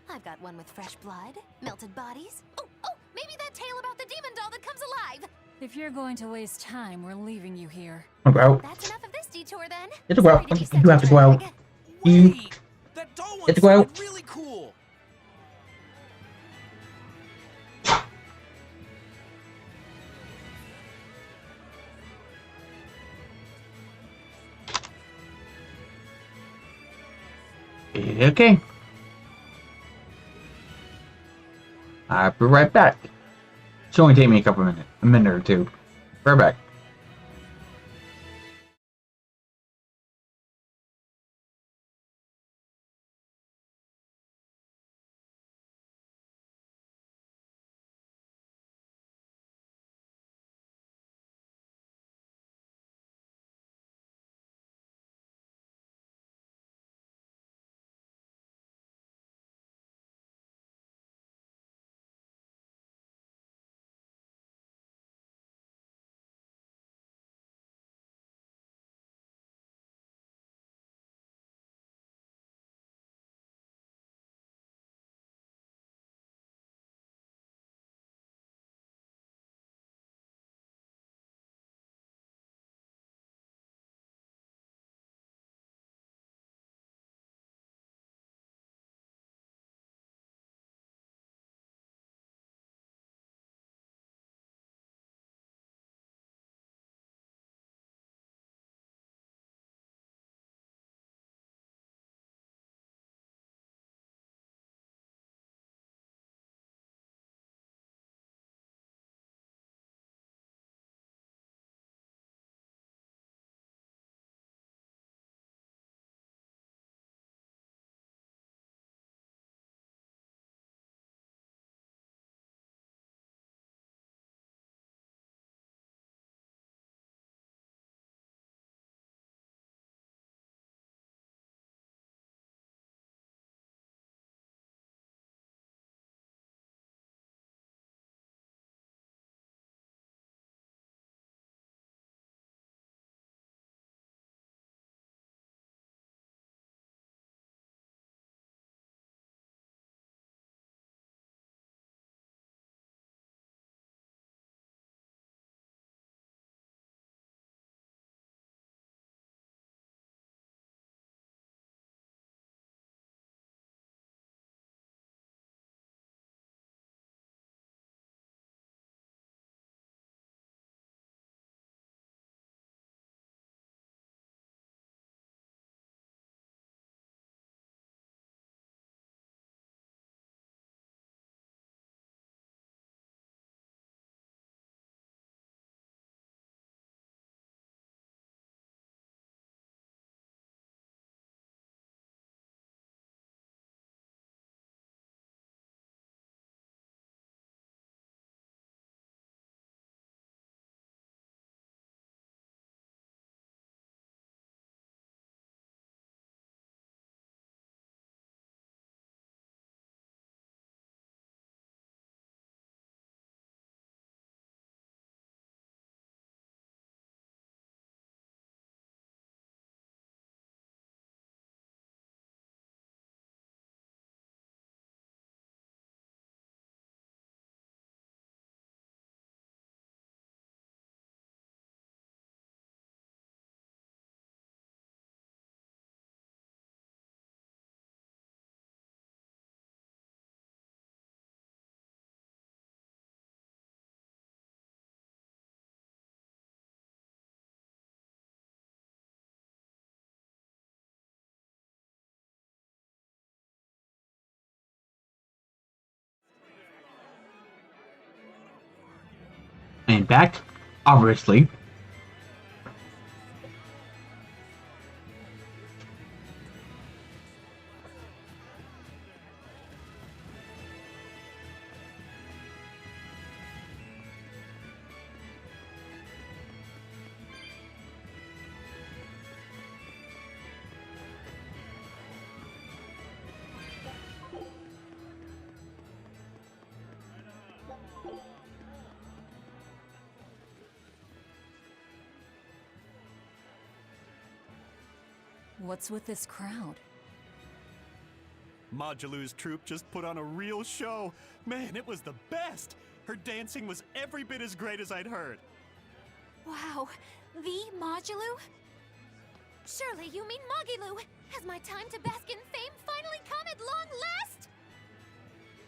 I've got one with fresh blood, melted bodies. Oh, maybe that tale about the demon doll that comes alive. If you're going to waste time, we're leaving you here. I'll go out. That's enough of this detour, then. You have to go out. Sorry to be You such have a to go out. drag. You Wait! That doll one have to go out. sounded really cool! Okay. I'll be right back. It's only take me a minute or two. Right back. impact, obviously. What's with this crowd? Modulu's troupe just put on a real show. Man, it was the best. Her dancing was every bit as great as I'd heard. Wow, the Modulu? Surely you mean Magilu! Has my time to bask in fame finally come at long last?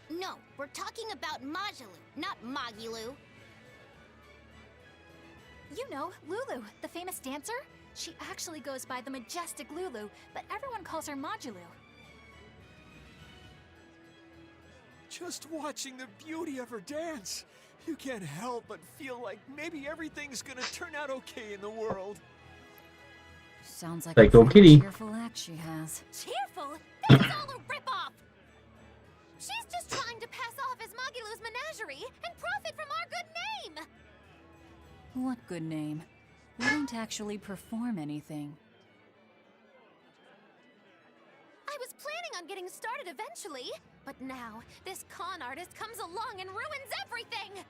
No, we're talking about Majulu, not Magilu. You know, Lulu, the famous dancer? She actually goes by the majestic Lulu, but everyone calls her Majulu. Just watching the beauty of her dance, you can't help but feel like maybe everything's gonna turn out okay in the world. Sounds like Like a Go pretty Kitty. cheerful act she has. Cheerful? That's all a ripoff! She's just trying to pass off as Magilu's menagerie and profit from our good name! What good name? We don't actually perform anything. I was planning on getting started eventually, but now this con artist comes along and ruins everything!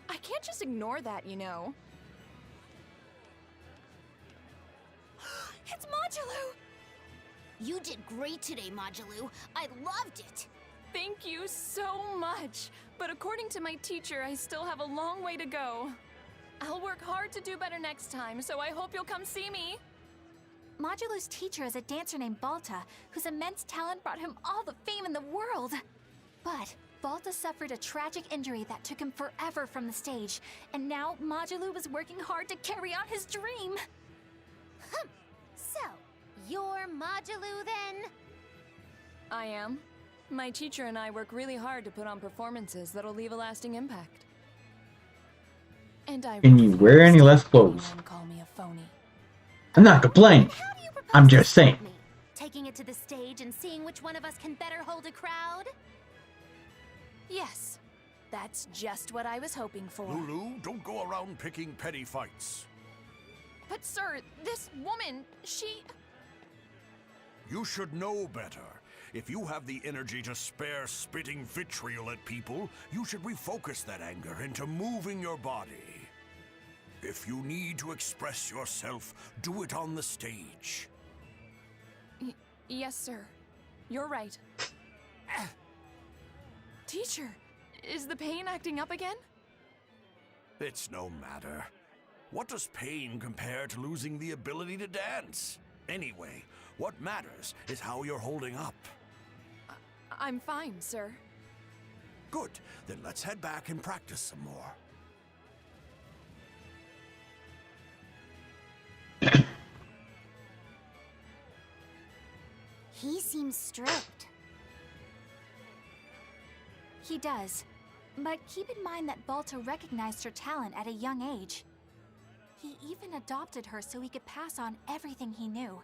I can't just ignore that, you know. It's Majulu! You did great today, Majulu. I loved it. Thank you so much. But according to my teacher, I still have a long way to go. I'll work hard to do better next time, so I hope you'll come see me. Majulu's teacher is a dancer named Balta, whose immense talent brought him all the fame in the world. But Balta suffered a tragic injury that took him forever from the stage, and now Majulu was working hard to carry out his dream. So, you're Majulu then? I am. My teacher and I work really hard to put on performances that'll leave a lasting impact. And I Can you wear any less clothes? anyone call me a phony. I'm not complaining. I'm just saying. Taking it to the stage and seeing which one of us can better hold a crowd? Yes, that's just what I was hoping for. Lulu, don't go around picking petty fights. But sir, this woman, she... You should know better. If you have the energy to spare spitting vitriol at people, you should refocus that anger into moving your body. If you need to express yourself, do it on the stage. Yes, sir. You're right. Teacher, is the pain acting up again? It's no matter. What does pain compare to losing the ability to dance? Anyway, what matters is how you're holding up. I'm fine, sir. Good, then let's head back and practice some more. He seems strict. He does. But keep in mind that Balta recognized her talent at a young age. He even adopted her so he could pass on everything he knew.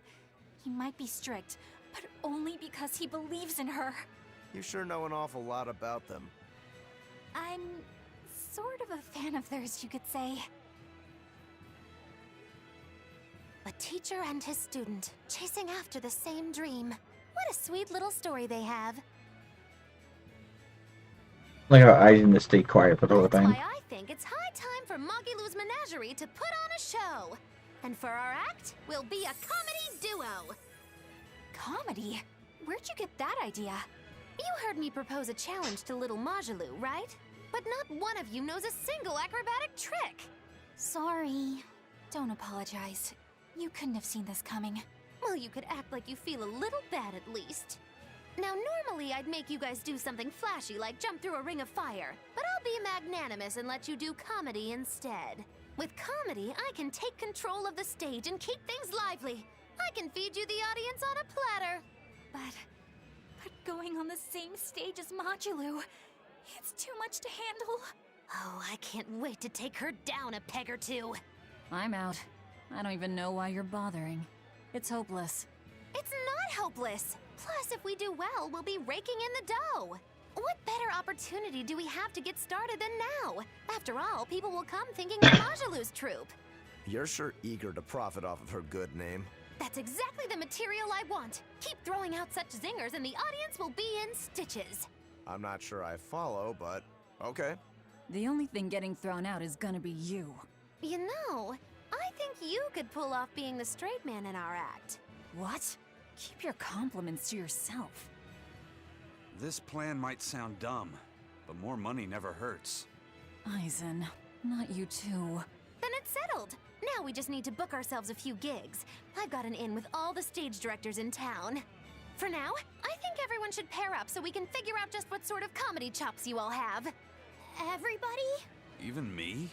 He might be strict, but only because he believes in her. You sure know an awful lot about them. I'm sort of a fan of theirs, you could say. A teacher and his student, chasing after the same dream. What a sweet little story they have. Like how I need to stay quiet for the whole That's thing. why I think it's high time for Magilu's Menagerie to put on a show. And for our act, we'll be a comedy duo. Comedy? Where'd you get that idea? You heard me propose a challenge to little Majulu, right? But not one of you knows a single acrobatic trick. Sorry. Don't apologize. You couldn't have seen this coming. Well, you could act like you feel a little bad at least. Now, normally I'd make you guys do something flashy like jump through a ring of fire, but I'll be magnanimous and let you do comedy instead. With comedy, I can take control of the stage and keep things lively. I can feed you the audience on a platter. But going on the same stage as Majulu, it's too much to handle. Oh, I can't wait to take her down a peg or two. I'm out. I don't even know why you're bothering. It's hopeless. It's not hopeless. Plus, if we do well, we'll be raking in the dough. What better opportunity do we have to get started than now? After all, people will come thinking we're Majalu's troupe. You're sure eager to profit off of her good name. That's exactly the material I want. Keep throwing out such zingers and the audience will be in stitches. I'm not sure I follow, but okay. The only thing getting thrown out is gonna be you. You know, I think you could pull off being the straight man in our act. What? Keep your compliments to yourself. This plan might sound dumb, but more money never hurts. Eisen, not you too. Then it's settled. Now we just need to book ourselves a few gigs. I've got an in with all the stage directors in town. For now, I think everyone should pair up so we can figure out just what sort of comedy chops you all have. Everybody? Even me?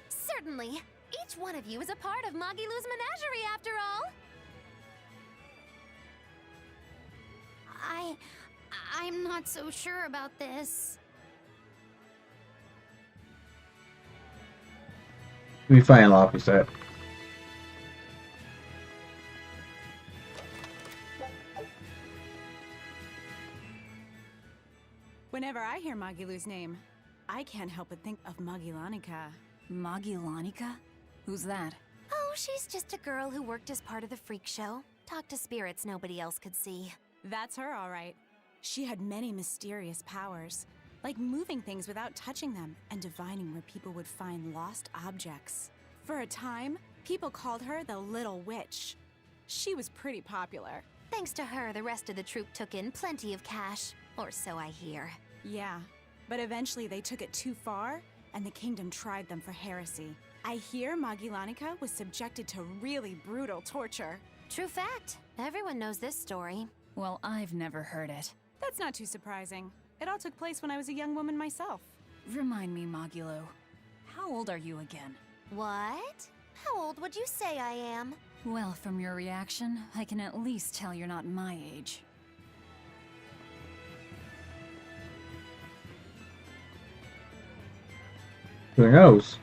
Certainly. Each one of you is a part of Magilu's menagerie, after all. I'm not so sure about this. We find opposite. Whenever I hear Magilu's name, I can't help but think of Magilanica. Magilanica? Who's that? Oh, she's just a girl who worked as part of the freak show. Talked to spirits nobody else could see. That's her, all right. She had many mysterious powers, like moving things without touching them and divining where people would find lost objects. For a time, people called her the Little Witch. She was pretty popular. Thanks to her, the rest of the troupe took in plenty of cash. Or so I hear. Yeah, but eventually they took it too far, and the kingdom tried them for heresy. I hear Magilanica was subjected to really brutal torture. True fact. Everyone knows this story. Well, I've never heard it. That's not too surprising. It all took place when I was a young woman myself. Remind me, Magilu. How old are you again? What? How old would you say I am? Well, from your reaction, I can at least tell you're not my age. Who knows?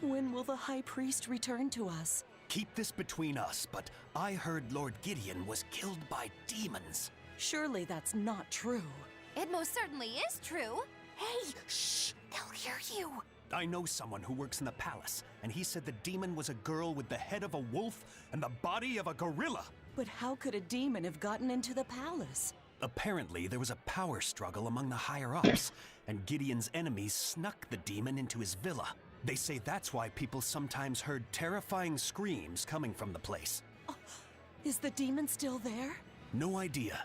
When will the High Priest return to us? Keep this between us, but I heard Lord Gideon was killed by demons. Surely that's not true. It most certainly is true. Hey, shh! They'll hear you. I know someone who works in the palace, and he said the demon was a girl with the head of a wolf and the body of a gorilla. But how could a demon have gotten into the palace? Apparently, there was a power struggle among the higher-ups, and Gideon's enemies snuck the demon into his villa. They say that's why people sometimes heard terrifying screams coming from the place. Oh, is the demon still there? No idea.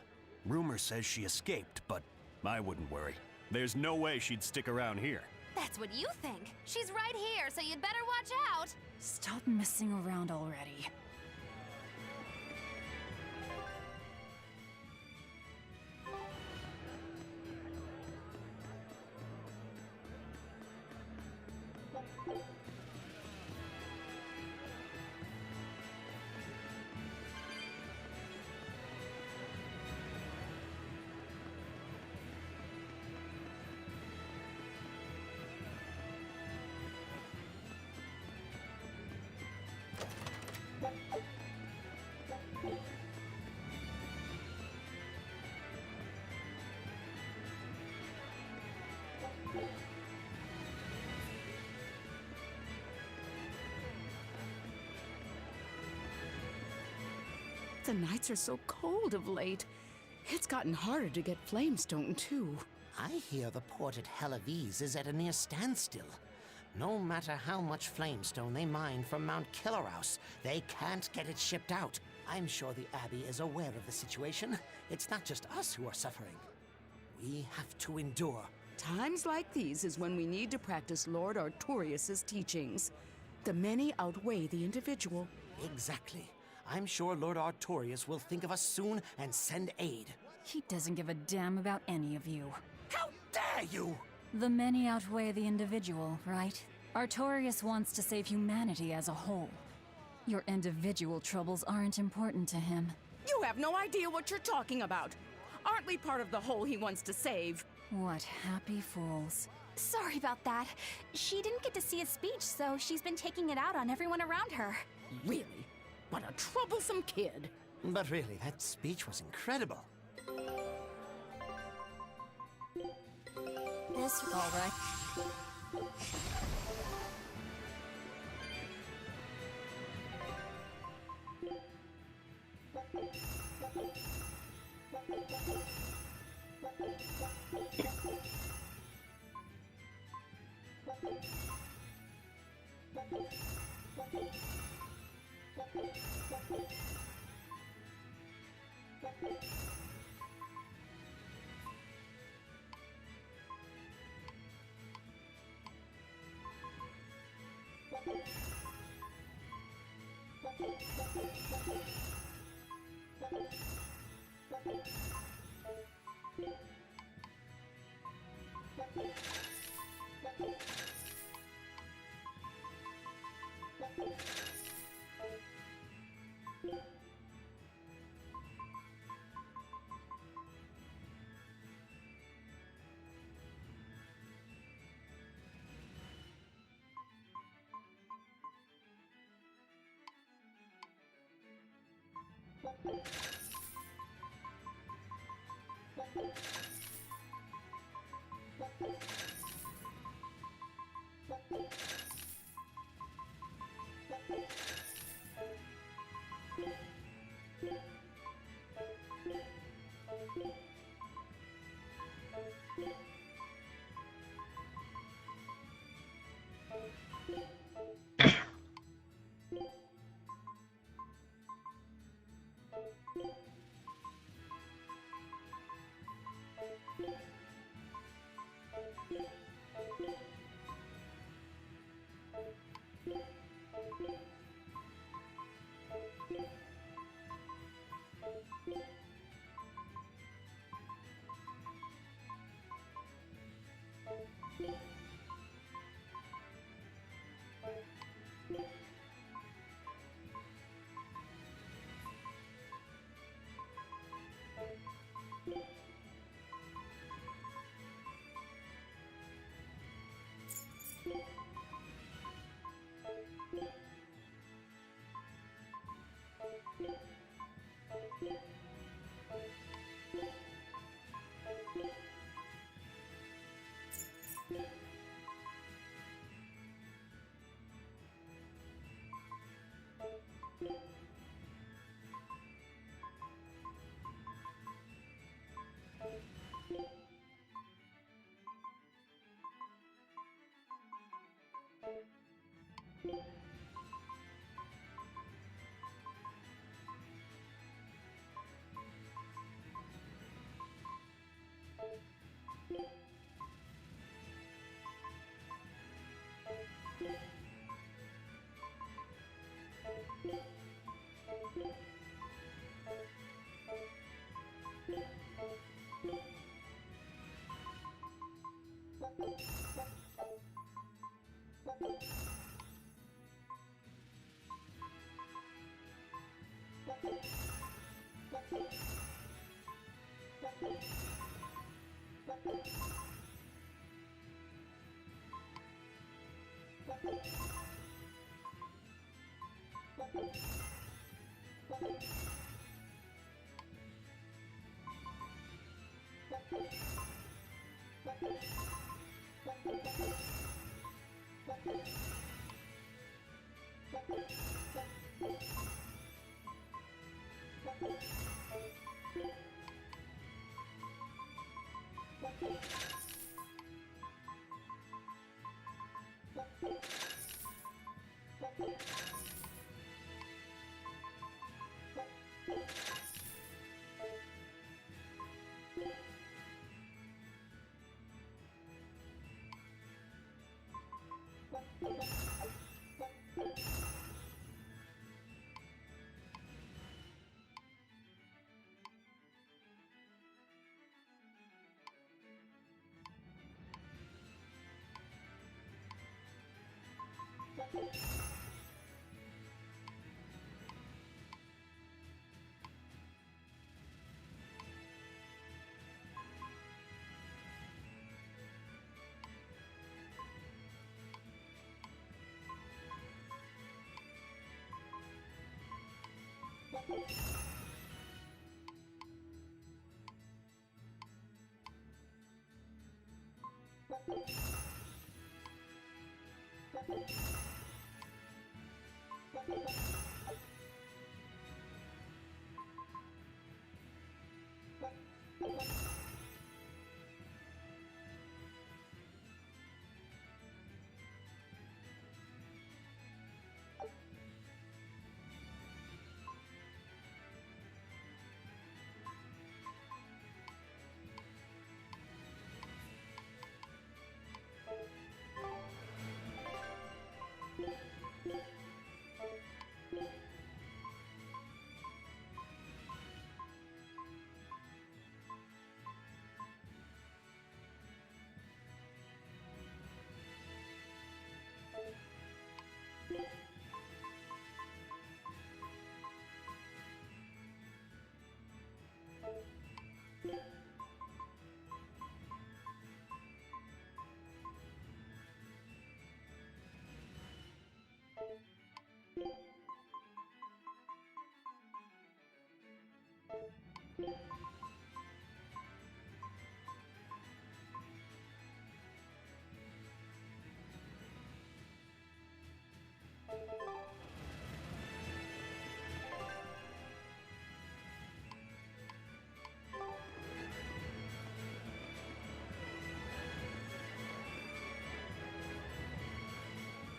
Rumor says she escaped, but I wouldn't worry. There's no way she'd stick around here. That's what you think. She's right here, so you'd better watch out. Stop messing around already. The nights are so cold of late. It's gotten harder to get flamestone, too. I hear the port at Helavis is at a near standstill. No matter how much flamestone they mine from Mount Killerhouse, they can't get it shipped out. I'm sure the Abbey is aware of the situation. It's not just us who are suffering. We have to endure. Times like these is when we need to practice Lord Artorius' teachings. The many outweigh the individual. Exactly. I'm sure Lord Artorias will think of us soon and send aid. He doesn't give a damn about any of you. How dare you! The many outweigh the individual, right? Artorias wants to save humanity as a whole. Your individual troubles aren't important to him. You have no idea what you're talking about. Aren't we part of the whole he wants to save? What happy fools. Sorry about that. She didn't get to see his speech, so she's been taking it out on everyone around her. Really? What a troublesome kid. But really, that speech was incredible. This, all right.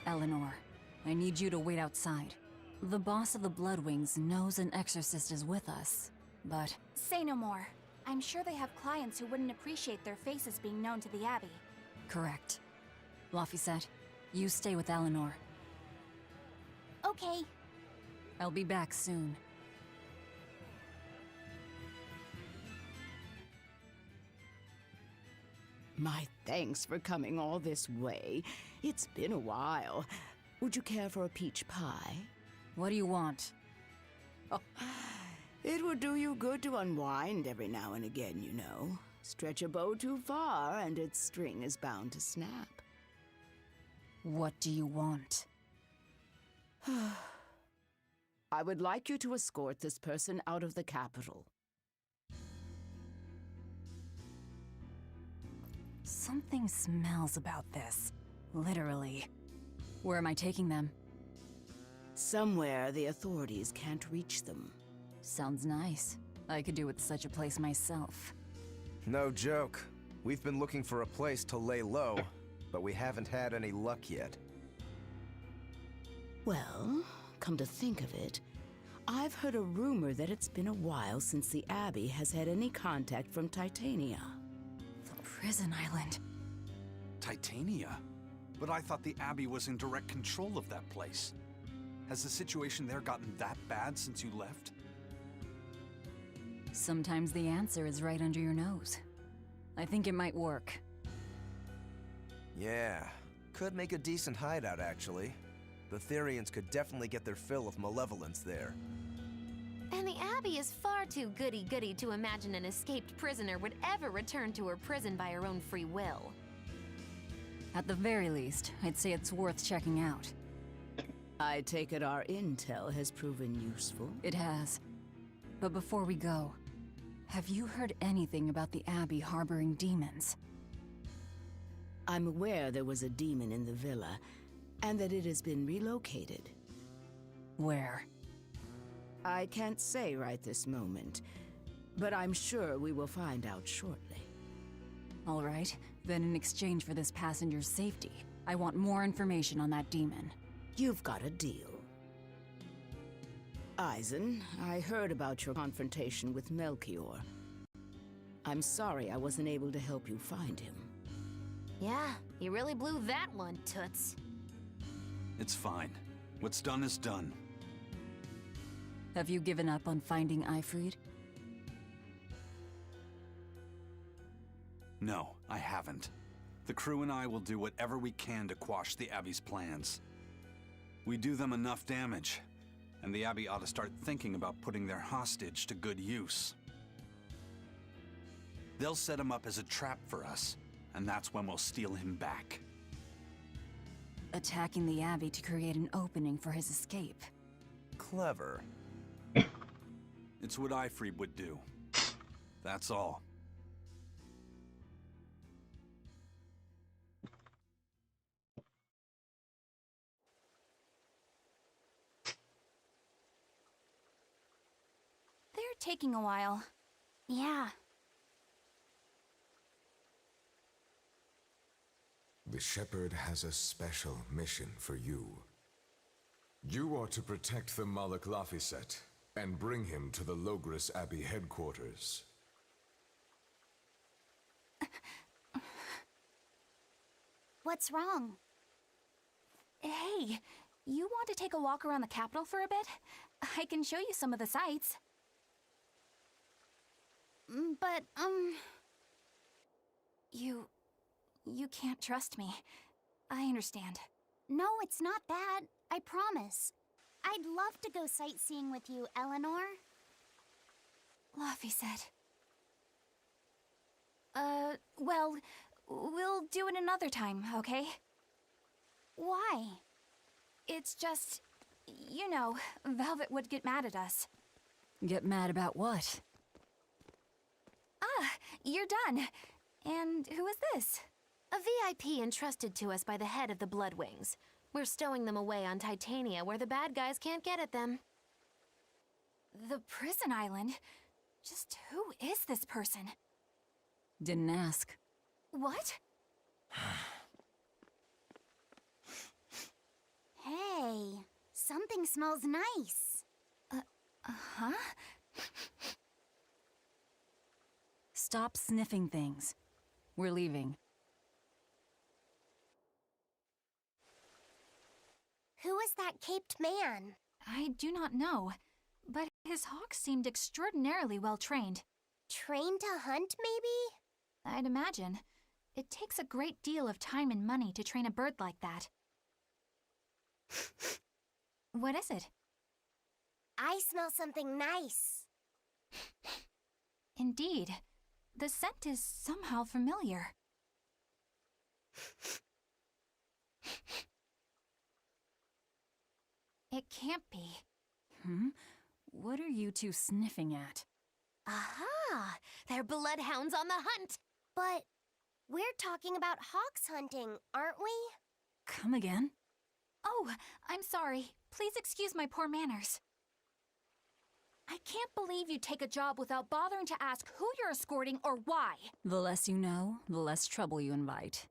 Eleanor, I need you to wait outside. The boss of the Bloodwings knows an exorcist is with us, but... Say no more. I'm sure they have clients who wouldn't appreciate their faces being known to the Abbey. Correct. Laphicet, you stay with Eleanor. Okay. I'll be back soon. My thanks for coming all this way. It's been a while. Would you care for a peach pie? What do you want? Oh, it would do you good to unwind every now and again, you know. Stretch a bow too far and its string is bound to snap. What do you want? I would like you to escort this person out of the capital. Something smells about this. Literally. Where am I taking them? Somewhere the authorities can't reach them. Sounds nice. I could do with such a place myself. No joke. We've been looking for a place to lay low, but we haven't had any luck yet. Well, come to think of it, I've heard a rumor that it's been a while since the Abbey has had any contact from Titania. The prison island. Titania? But I thought the Abbey was in direct control of that place. Has the situation there gotten that bad since you left? Sometimes the answer is right under your nose. I think it might work. Yeah, could make a decent hideout, actually. The Therians could definitely get their fill of malevolence there. And the Abbey is far too goody-goody to imagine an escaped prisoner would ever return to her prison by her own free will. At the very least, I'd say it's worth checking out. I take it our intel has proven useful. It has. But before we go, have you heard anything about the Abbey harboring demons? I'm aware there was a demon in the villa, and that it has been relocated. Where? I can't say right this moment, but I'm sure we will find out shortly. All right, then in exchange for this passenger's safety, I want more information on that demon. You've got a deal. Eisen, I heard about your confrontation with Melchior. I'm sorry I wasn't able to help you find him. Yeah, you really blew that one, Toots. It's fine. What's done is done. Have you given up on finding Eifried? No, I haven't. The crew and I will do whatever we can to quash the Abbey's plans. We do them enough damage, and the Abbey ought to start thinking about putting their hostage to good use. They'll set him up as a trap for us, and that's when we'll steal him back. Attacking the Abbey to create an opening for his escape. Clever. It's what Ifreeb would do. That's all. They're taking a while. Yeah. The Shepherd has a special mission for you. You are to protect the Malak Laphicet and bring him to the Logres Abbey headquarters. What's wrong? Hey, you want to take a walk around the capital for a bit? I can show you some of the sights. But, You can't trust me. I understand. No, it's not that. I promise. I'd love to go sightseeing with you, Eleanor. Laphicet. Well, we'll do it another time, okay? Why? It's just, you know, Velvet would get mad at us. Get mad about what? Ah, you're done. And who is this? A VIP entrusted to us by the head of the Bloodwings. We're stowing them away on Titania where the bad guys can't get at them. The prison island? Just who is this person? Didn't ask. What? Hey, something smells nice. Huh? Stop sniffing things. We're leaving. Who is that caped man? I do not know, but his hawks seemed extraordinarily well trained. Trained to hunt, maybe? I'd imagine. It takes a great deal of time and money to train a bird like that. What is it? I smell something nice. Indeed. The scent is somehow familiar. It can't be. What are you two sniffing at? Aha! They're bloodhounds on the hunt! But we're talking about hawks hunting, aren't we? Come again? Oh, I'm sorry. Please excuse my poor manners. I can't believe you take a job without bothering to ask who you're escorting or why. The less you know, the less trouble you invite.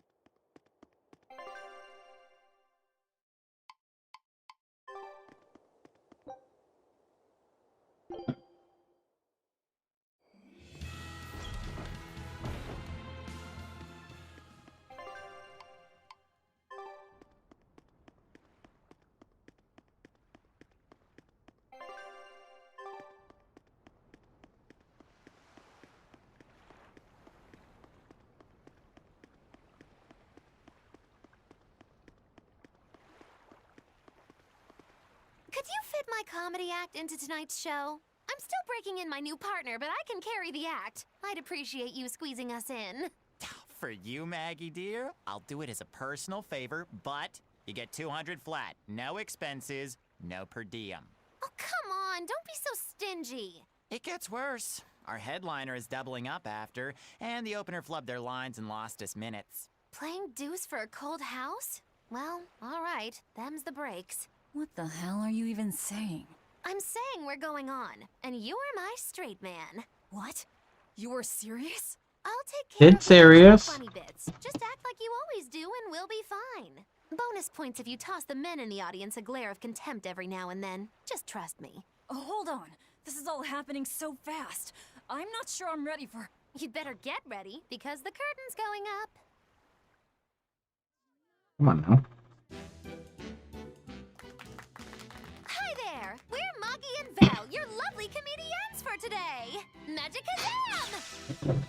Could you fit my comedy act into tonight's show? I'm still breaking in my new partner, but I can carry the act. I'd appreciate you squeezing us in. For you, Maggie dear, I'll do it as a personal favor, but you get 200 flat. No expenses, no per diem. Oh, come on, don't be so stingy. It gets worse. Our headliner is doubling up after, and the opener flubbed their lines and lost us minutes. Playing deuce for a cold house? Well, all right, them's the breaks. What the hell are you even saying? I'm saying we're going on, and you're my straight man. What? You're serious? I'll take care It's of all the serious. funny bits. Just act like you always do, and we'll be fine. Bonus points if you toss the men in the audience a glare of contempt every now and then. Just trust me. Oh, hold on. This is all happening so fast. I'm not sure I'm ready for... You'd better get ready, because the curtain's going up. Come on now. Hi there! We're Moggy and Val, your lovely comedians for today! Magicazam!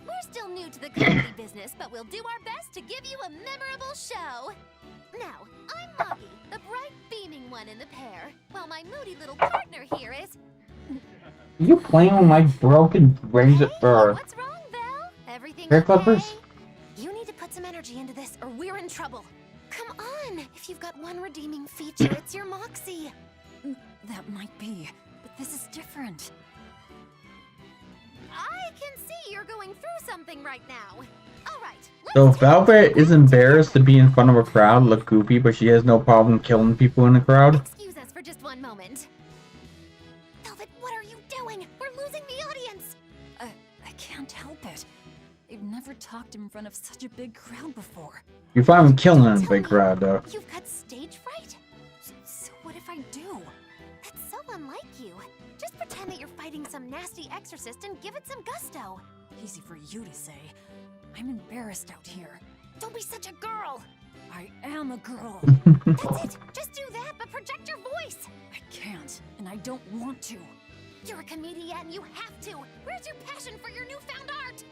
We're still new to the comedy business, but we'll do our best to give you a memorable show. Now, I'm Moggy, the bright, beaming one in the pair, while my moody little partner here is... You playing with my broken razor or What's wrong, Belle? Everything hair okay? clippers? You need to put some energy into this, or we're in trouble. Come on! If you've got one redeeming feature, it's your moxie. That might be, but this is different. I can see you're going through something right now. All right. So Velvet is embarrassed to be in front of a crowd, look goofy, but she has no problem killing people in the crowd. Excuse us for just one moment. Velvet, what are you doing? We're losing the audience. I can't help it. I've never talked in front of such a big crowd before. You're fine killing in a big crowd, though. You've got stage fright? So what if I do? That's so unlike you. Just pretend that you're fighting some nasty exorcist and give it some gusto. Easy for you to say. I'm embarrassed out here. Don't be such a girl. I am a girl. That's it. Just do that, but project your voice. I can't, and I don't want to. You're a comedian. You have to. Where's your passion for your newfound art?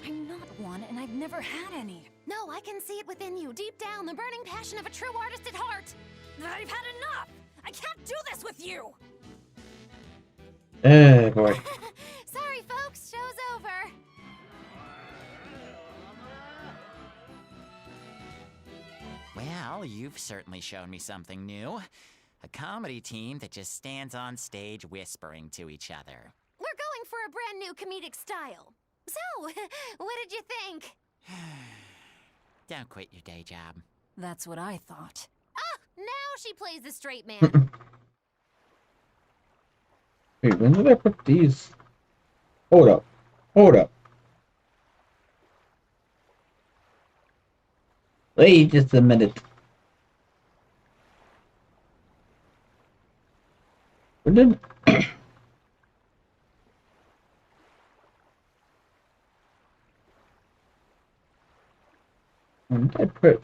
I'm not one, and I've never had any. No, I can see it within you, deep down, the burning passion of a true artist at heart. I've had enough. I can't do this with you. Oh boy. Sorry, folks. Show's over. Well, you've certainly shown me something new. A comedy team that just stands on stage whispering to each other. We're going for a brand new comedic style. So, what did you think? Don't quit your day job. That's what I thought. Ah, now she plays the straight man. Wait, when did I put these? Hold up. Hold up. Wait just a minute. Where did... when did I put...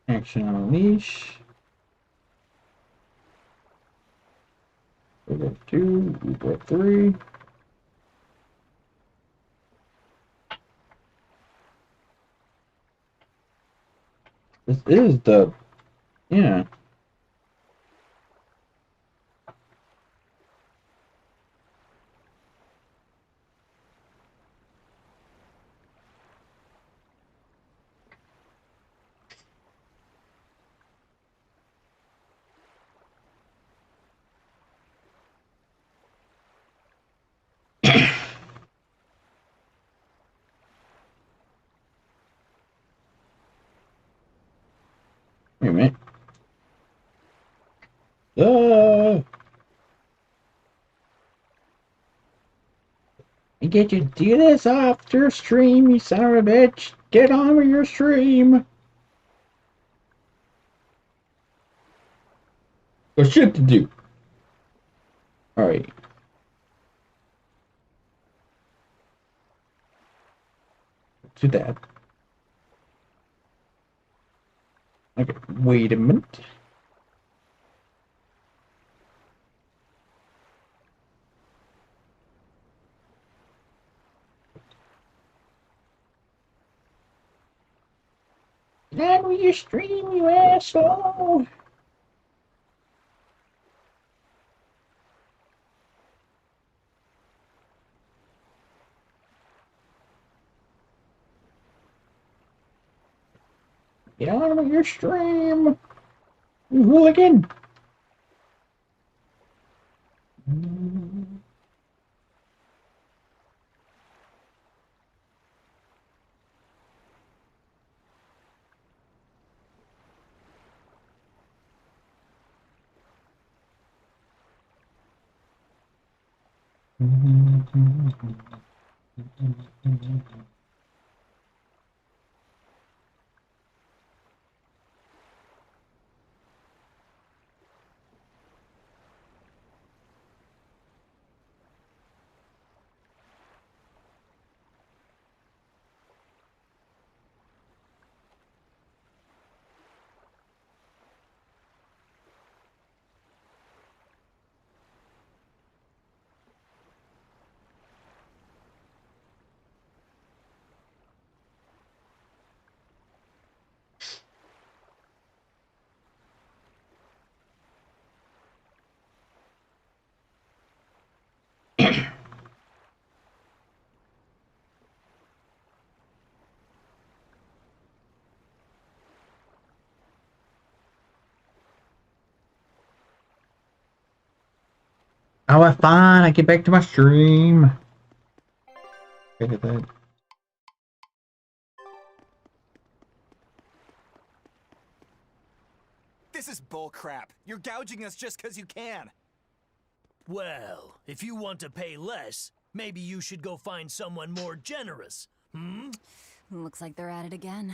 Action Unleash. Uber 2, Uber 3. This is the... yeah. Wait a minute. You get to do this off your stream, you son of a bitch. Get on with your stream. Got shit to do. Alright. Do that. Okay, wait a minute. Get on with your stream, you asshole. Get on with your stream, you hooligan. Oh, fine. I get back to my stream. Look at that. This is bullcrap. You're gouging us just because you can. Well, if you want to pay less, maybe you should go find someone more generous. Hmm? Looks like they're at it again.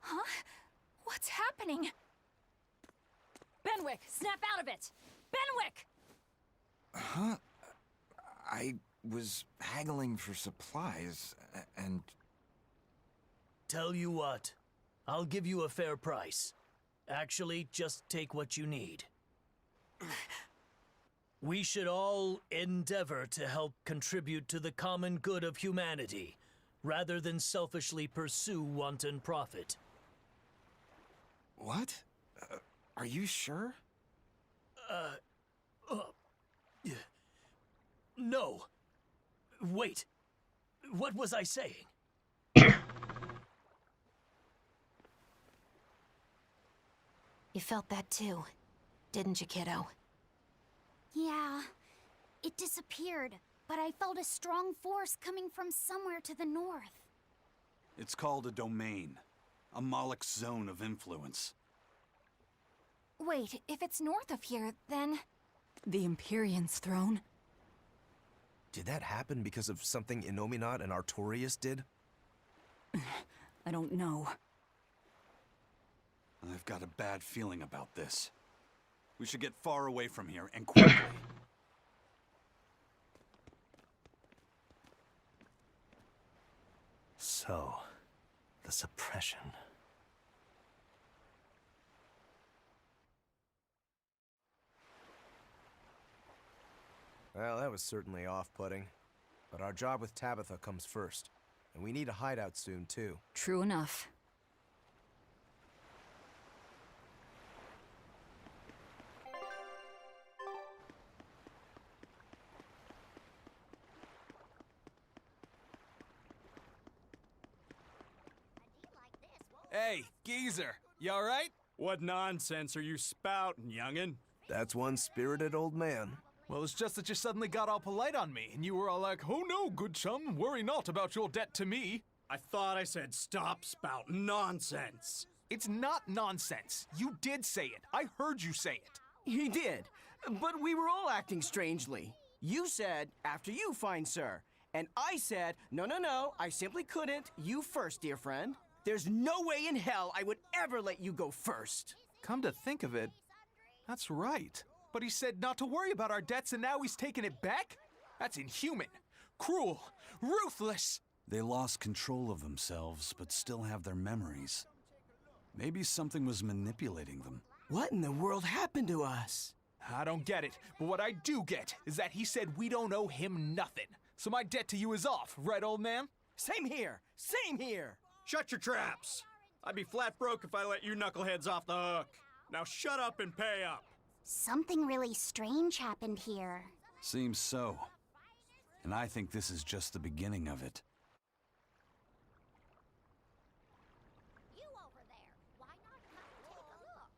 Huh? What's happening? Benwick, snap out of it! Benwick! Huh? I was haggling for supplies, and... Tell you what, I'll give you a fair price. Actually, just take what you need. We should all endeavor to help contribute to the common good of humanity, rather than selfishly pursue wanton profit. What? Are you sure? No. Wait. What was I saying? You felt that too, didn't you, kiddo? Yeah, it disappeared, but I felt a strong force coming from somewhere to the north. It's called a domain. A Moloch zone of influence. Wait, if it's north of here, then... The Empyrean's throne? Did that happen because of something Innominat and Artorias did? I don't know. I've got a bad feeling about this. We should get far away from here, and quickly. So, the suppression. Well, that was certainly off-putting. But our job with Tabitha comes first. And we need a hideout soon, too. True enough. Hey, geezer, you alright? What nonsense are you spouting, youngin'? That's one spirited old man. Well, it's just that you suddenly got all polite on me, and you were all like, "Oh no, good chum, worry not about your debt to me." I thought I said stop spouting nonsense. It's not nonsense. You did say it. I heard you say it. He did, but we were all acting strangely. You said, after you, fine sir. And I said, no, no, no, I simply couldn't. You first, dear friend. There's no way in hell I would ever let you go first. Come to think of it, that's right. But he said not to worry about our debts, and now he's taking it back? That's inhuman, cruel, ruthless. They lost control of themselves, but still have their memories. Maybe something was manipulating them. What in the world happened to us? I don't get it, but what I do get is that he said we don't owe him nothing. So my debt to you is off, right, old man? Same here, same here. Shut your traps. I'd be flat broke if I let you knuckleheads off the hook. Now shut up and pay up. Something really strange happened here. Seems so. And I think this is just the beginning of it. You over there, why not come take a look?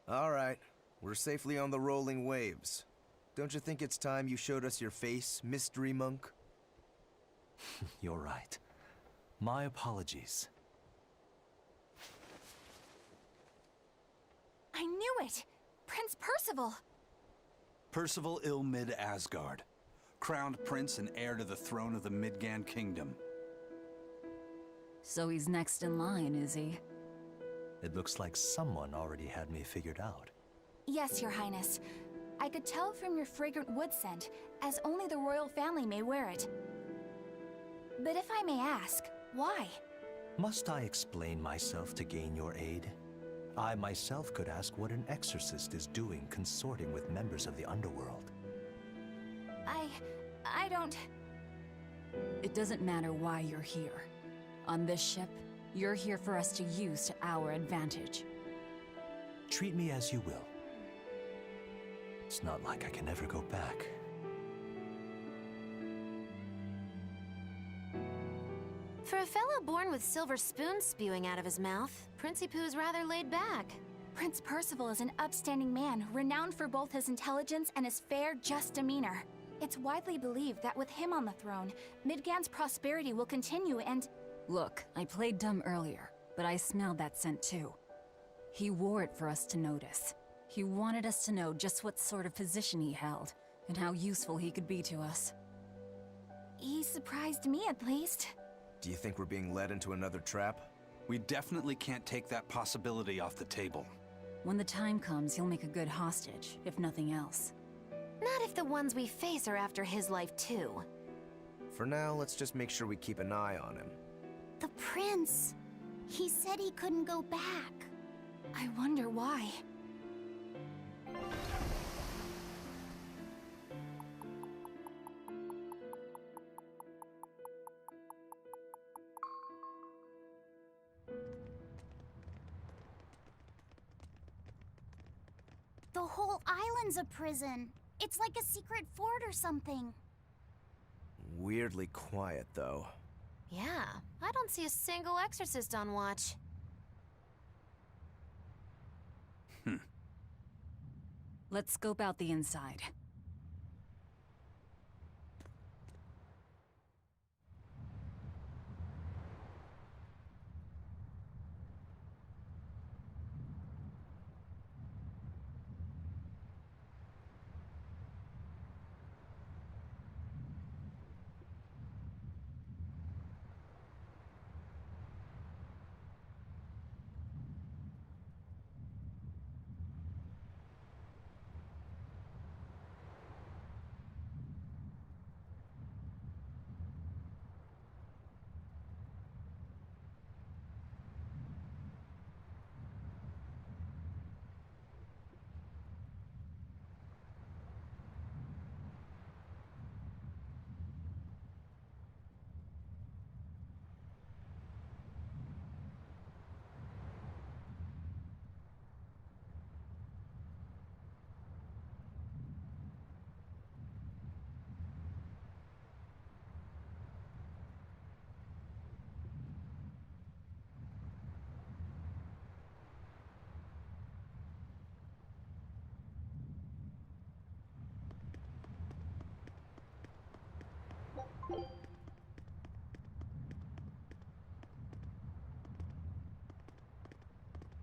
All right, we're safely on the rolling waves. Don't you think it's time you showed us your face, mystery monk? You're right. My apologies. I knew it! Prince Percival! Percival Ilmid Asgard, crowned prince and heir to the throne of the Midgand Kingdom. So he's next in line, is he? It looks like someone already had me figured out. Yes, Your Highness. I could tell from your fragrant wood scent, as only the royal family may wear it. But if I may ask, why? Must I explain myself to gain your aid? I myself could ask what an exorcist is doing consorting with members of the underworld. I don't... It doesn't matter why you're here. On this ship, you're here for us to use to our advantage. Treat me as you will. It's not like I can ever go back. For a fellow born with silver spoons spewing out of his mouth, Princi Poo's rather laid back. Prince Percival is an upstanding man, renowned for both his intelligence and his fair, just demeanor. It's widely believed that with him on the throne, Midgand's prosperity will continue and... Look, I played dumb earlier, but I smelled that scent too. He wore it for us to notice. He wanted us to know just what sort of position he held, and how useful he could be to us. He surprised me, at least. Do you think we're being led into another trap? We definitely can't take that possibility off the table. When the time comes, he'll make a good hostage, if nothing else. Not if the ones we face are after his life too. For now, let's just make sure we keep an eye on him. The prince. He said he couldn't go back. I wonder why. The whole island's a prison. It's like a secret fort or something. Weirdly quiet, though. Yeah, I don't see a single exorcist on watch. Let's scope out the inside.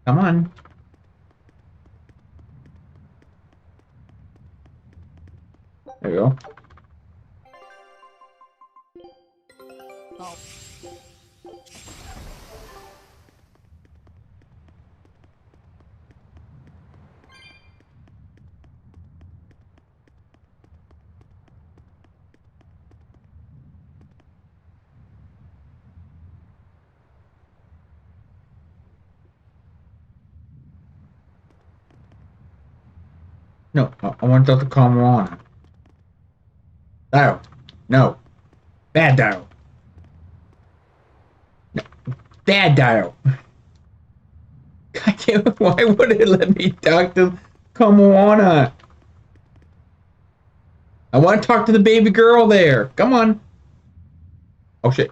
Come on. There you go. Oh. No, I want to calm on. Dial. No. Bad dial. No. Bad dial. God damn it, why would it let me talk to Kamoana? I want to talk to the baby girl there. Come on. Oh shit.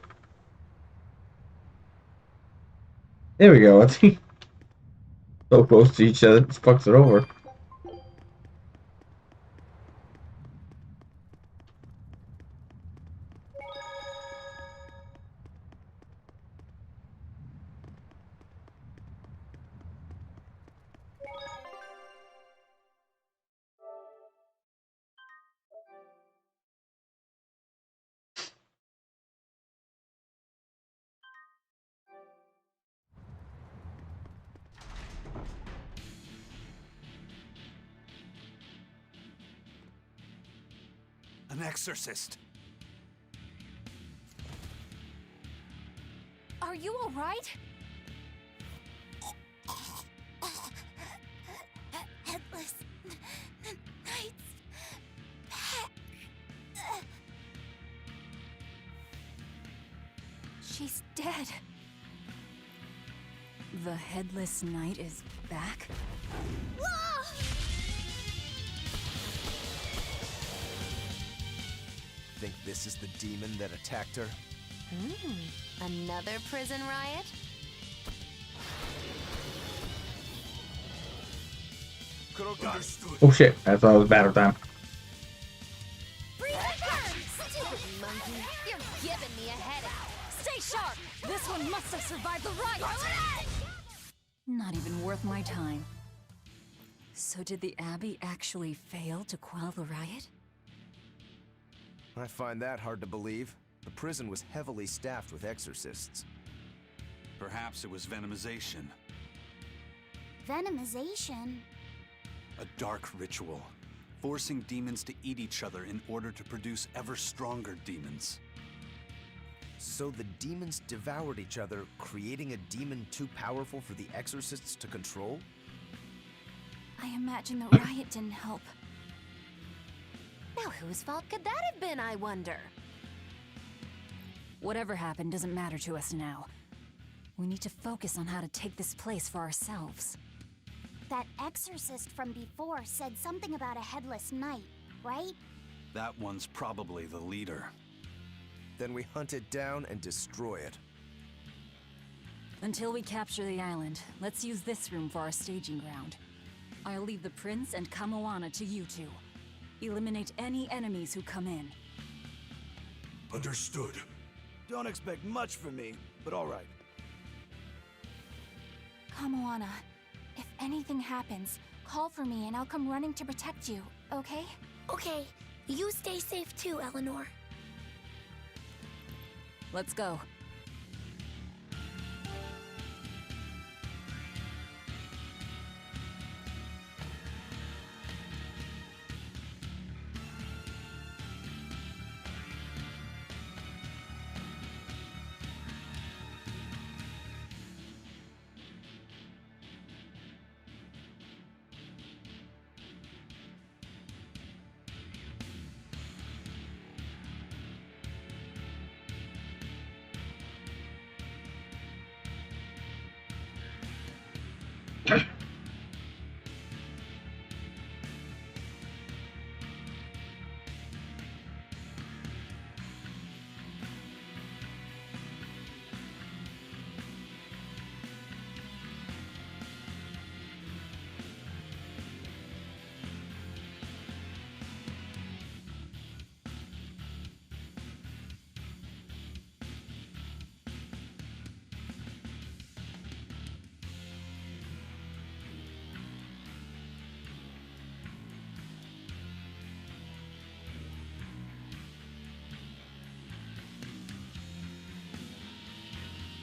There we go. So close to each other, it fucks it over. an exorcist. Are you all right? Headless Knight's back. She's dead. The Headless Knight is back? Think this is the demon that attacked her? Another prison riot? Oh shit, I thought it was battle time. Stupid monkey, you're giving me a headache. Stay sharp! This one must have survived the riot! Not even worth my time. So did the Abbey actually fail to quell the riot? I find that hard to believe. The prison was heavily staffed with exorcists. Perhaps it was venomization. Venomization? A dark ritual, forcing demons to eat each other in order to produce ever stronger demons. So the demons devoured each other, creating a demon too powerful for the exorcists to control? I imagine the riot didn't help. Now whose fault could that have been, I wonder? Whatever happened doesn't matter to us now. We need to focus on how to take this place for ourselves. That exorcist from before said something about a headless knight, right? That one's probably the leader. Then we hunt it down and destroy it. Until we capture the island, let's use this room for our staging ground. I'll leave the prince and Kamoana to you two. Eliminate any enemies who come in. Understood. Don't expect much from me, but all right. Kamoana, if anything happens, call for me and I'll come running to protect you, okay? Okay, you stay safe too, Eleanor. Let's go.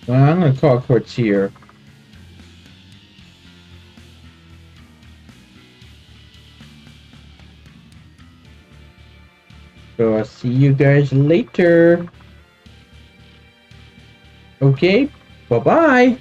Well, I'm gonna call quits here. So I'll see you guys later. Okay, bye-bye.